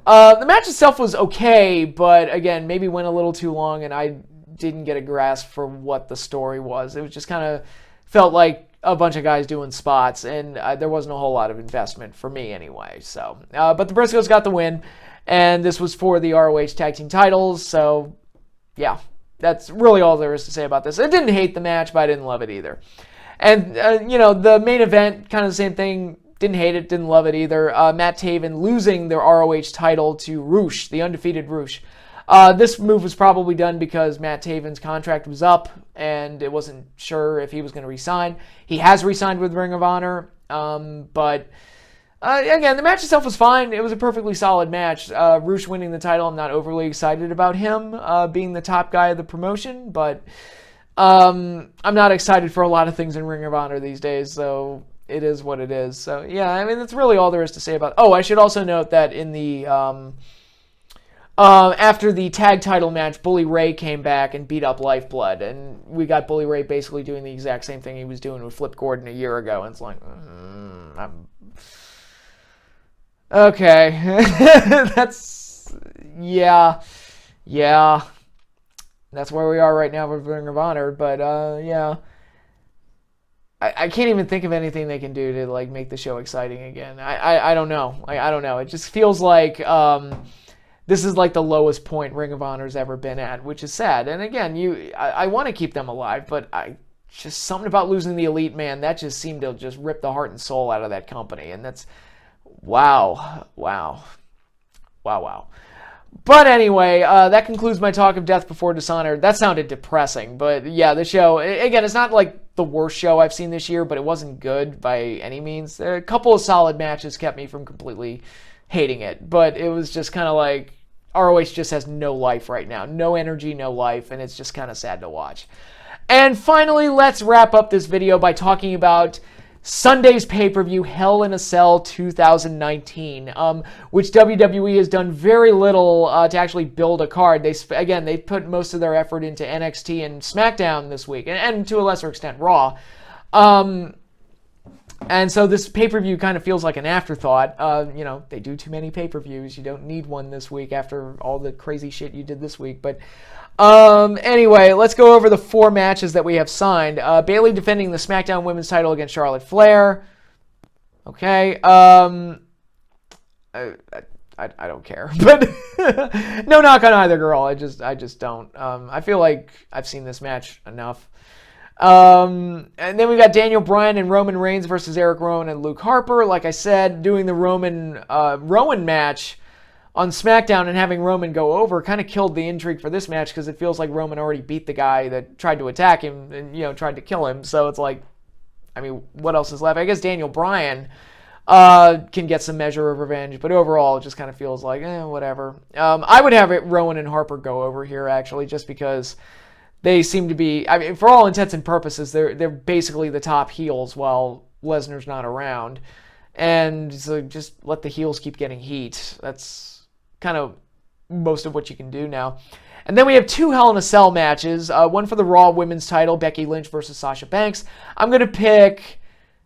Speaker 1: the match itself was okay, but again, maybe went a little too long and I didn't get a grasp for what the story was. It was just kind of felt like a bunch of guys doing spots and there wasn't a whole lot of investment for me anyway. So, but the Briscoes got the win and this was for the ROH tag team titles. So yeah, that's really all there is to say about this. I didn't hate the match, but I didn't love it either. And, the main event, kind of the same thing. Didn't hate it, didn't love it either. Matt Taven losing their ROH title to Roosh, the undefeated Roosh. This move was probably done because Matt Taven's contract was up and it wasn't sure if he was going to resign. He has resigned with Ring of Honor, but again, the match itself was fine. It was a perfectly solid match. Roosh winning the title, I'm not overly excited about him being the top guy of the promotion, but I'm not excited for a lot of things in Ring of Honor these days, so... It is what it is. So, yeah, I mean, that's really all there is to say about it. Oh, I should also note that in the, after the tag title match, Bully Ray came back and beat up Lifeblood. And we got Bully Ray basically doing the exact same thing he was doing with Flip Gordon a year ago. And it's like, okay. That's, yeah. That's where we are right now with Ring of Honor. But, yeah. I can't even think of anything they can do to like make the show exciting again. I don't know. I don't know. It just feels like this is like the lowest point Ring of Honor's ever been at, which is sad. And again, I want to keep them alive, but just something about losing the Elite Man that just seemed to just rip the heart and soul out of that company. And that's wow. But anyway, that concludes my talk of Death Before Dishonor. That sounded depressing, but yeah, the show, again, it's not like the worst show I've seen this year, but it wasn't good by any means. A couple of solid matches kept me from completely hating it, but it was just kind of like ROH just has no life right now. No energy, no life, and it's just kind of sad to watch. And finally, let's wrap up this video by talking about Sunday's pay-per-view, Hell in a Cell 2019, which WWE has done very little to actually build a card. They put most of their effort into NXT and Smackdown this week, and to a lesser extent Raw. And so this pay-per-view kind of feels like an afterthought. You know, they do too many pay-per-views. You don't need one this week after all the crazy shit you did this week. But anyway, let's go over the 4 matches that we have signed. Bayley defending the SmackDown Women's title against Charlotte Flair. Okay. I don't care, but no knock on either girl. I just don't. I feel like I've seen this match enough. And then we got Daniel Bryan and Roman Reigns versus Eric Rowan and Luke Harper. Like I said, doing the Rowan match on SmackDown and having Roman go over kind of killed the intrigue for this match because it feels like Roman already beat the guy that tried to attack him and, you know, tried to kill him. So it's like, I mean, what else is left? I guess Daniel Bryan can get some measure of revenge, but overall it just kind of feels like, whatever. I would have Rowan and Harper go over here, actually, just because they seem to be, I mean, for all intents and purposes, they're basically the top heels while Lesnar's not around. And so just let the heels keep getting heat. That's kind of most of what you can do now. And then we have 2 Hell in a Cell matches. One for the Raw Women's title, Becky Lynch versus Sasha Banks. I'm going to pick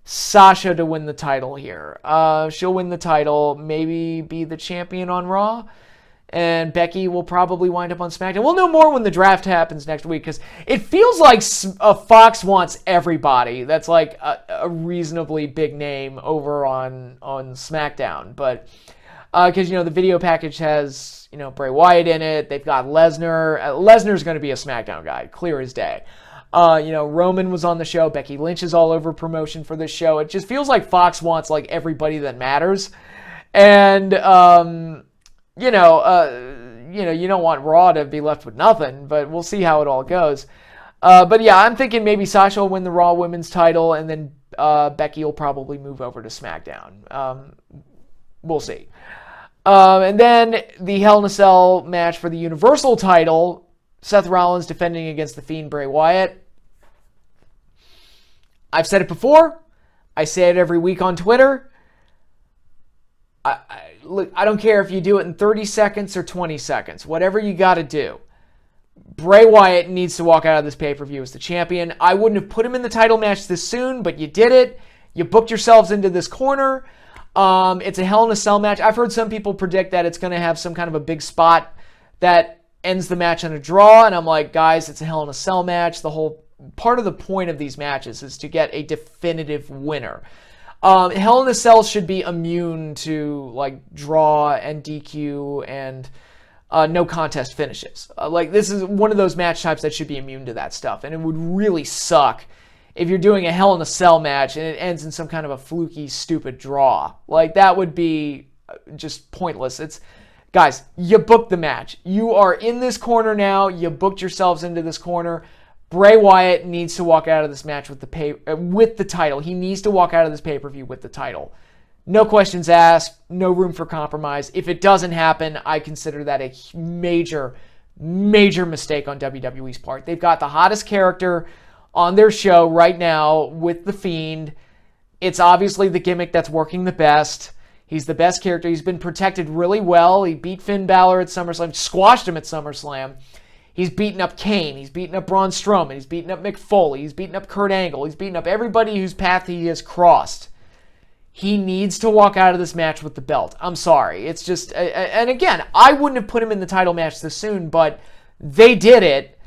Speaker 1: Sasha to win the title here. She'll win the title, maybe be the champion on Raw, and Becky will probably wind up on SmackDown. We'll know more when the draft happens next week, because it feels like Fox wants everybody that's like a reasonably big name over on SmackDown. But because, you know, the video package has, you know, Bray Wyatt in it. They've got Lesnar. Lesnar's going to be a SmackDown guy, clear as day. You know, Roman was on the show. Becky Lynch is all over promotion for this show. It just feels like Fox wants like everybody that matters. And, you don't want Raw to be left with nothing, but we'll see how it all goes. But yeah, I'm thinking maybe Sasha will win the Raw Women's title, and then Becky will probably move over to SmackDown. We'll see. And then the Hell in a Cell match for the Universal title, Seth Rollins defending against the Fiend Bray Wyatt. I've said it before. I say it every week on Twitter. Look, I don't care if you do it in 30 seconds or 20 seconds. Whatever you got to do. Bray Wyatt needs to walk out of this pay-per-view as the champion. I wouldn't have put him in the title match this soon, but you did it. You booked yourselves into this corner. It's a Hell in a Cell match. I've heard some people predict that it's going to have some kind of a big spot that ends the match on a draw, and I'm like, guys, it's a Hell in a Cell match. The whole part of the point of these matches is to get a definitive winner. Hell in a Cell should be immune to like draw and DQ and no contest finishes. Like, this is one of those match types that should be immune to that stuff, and it would really suck if you're doing a Hell in a Cell match and it ends in some kind of a fluky, stupid draw. Like, that would be just pointless. Guys, you booked the match. You are in this corner now. You booked yourselves into this corner. Bray Wyatt needs to walk out of this match with the title. He needs to walk out of this pay-per-view with the title. No questions asked. No room for compromise. If it doesn't happen, I consider that a major, major mistake on WWE's part. They've got the hottest character on their show right now with The Fiend. It's obviously the gimmick that's working the best. He's the best character. He's been protected really well. He beat Finn Balor at SummerSlam, squashed him at SummerSlam. He's beaten up Kane. He's beaten up Braun Strowman. He's beaten up Mick Foley. He's beaten up Kurt Angle. He's beaten up everybody whose path he has crossed. He needs to walk out of this match with the belt. I'm sorry. It's just, and again, I wouldn't have put him in the title match this soon, but they did it.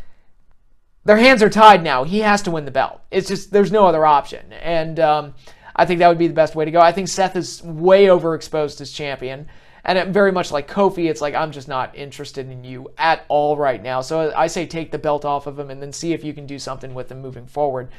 Speaker 1: Their hands are tied now. He has to win the belt. It's just, there's no other option. And I think that would be the best way to go. I think Seth is way overexposed as champion. And very much like Kofi, it's like, I'm just not interested in you at all right now. So I say take the belt off of him and then see if you can do something with him moving forward.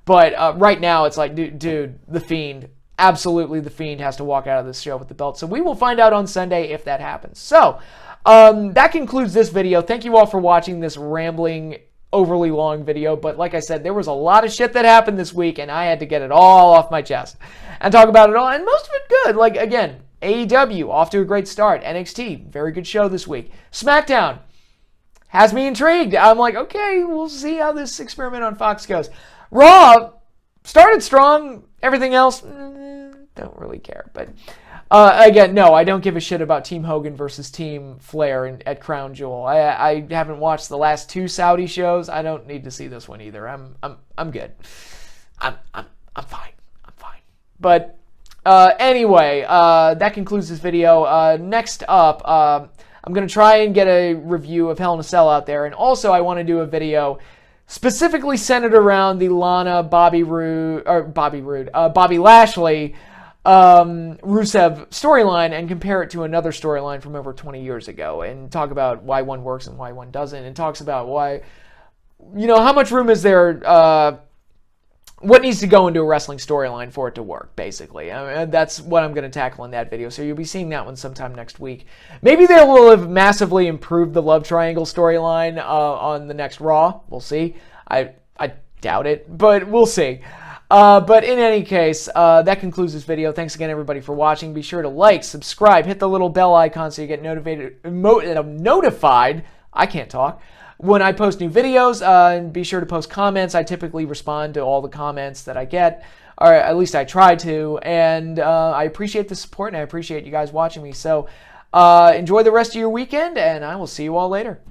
Speaker 1: But right now, it's like, dude, The Fiend, absolutely The Fiend has to walk out of this show with the belt. So we will find out on Sunday if that happens. So that concludes this video. Thank you all for watching this rambling, overly long video. But like I said, there was a lot of shit that happened this week, and I had to get it all off my chest and talk about it all. And most of it good. Like, again, AEW, off to a great start. NXT, very good show this week. Smackdown has me intrigued. I'm like, okay, we'll see how this experiment on Fox goes. Raw started strong. Everything else, don't really care. But again, no, I don't give a shit about Team Hogan versus Team Flair at Crown Jewel. I haven't watched the last 2 Saudi shows. I don't need to see this one either. I'm good. I'm fine. But anyway, that concludes this video. Next up, I'm going to try and get a review of Hell in a Cell out there. And also, I want to do a video specifically centered around the Lana, Bobby Lashley, Rusev storyline and compare it to another storyline from over 20 years ago and talk about why one works and why one doesn't, and talks about why, how much room is there, what needs to go into a wrestling storyline for it to work, basically. That's what I'm going to tackle in that video, so you'll be seeing that one sometime next week. Maybe they will have massively improved the love triangle storyline on the next Raw. We'll see. I doubt it, but we'll see. But in any case, that concludes this video. Thanks again, everybody, for watching. Be sure to like, subscribe, hit the little bell icon so you get notified. I can't talk. When I post new videos, and be sure to post comments. I typically respond to all the comments that I get, or at least I try to, and I appreciate the support, and I appreciate you guys watching me. So enjoy the rest of your weekend, and I will see you all later.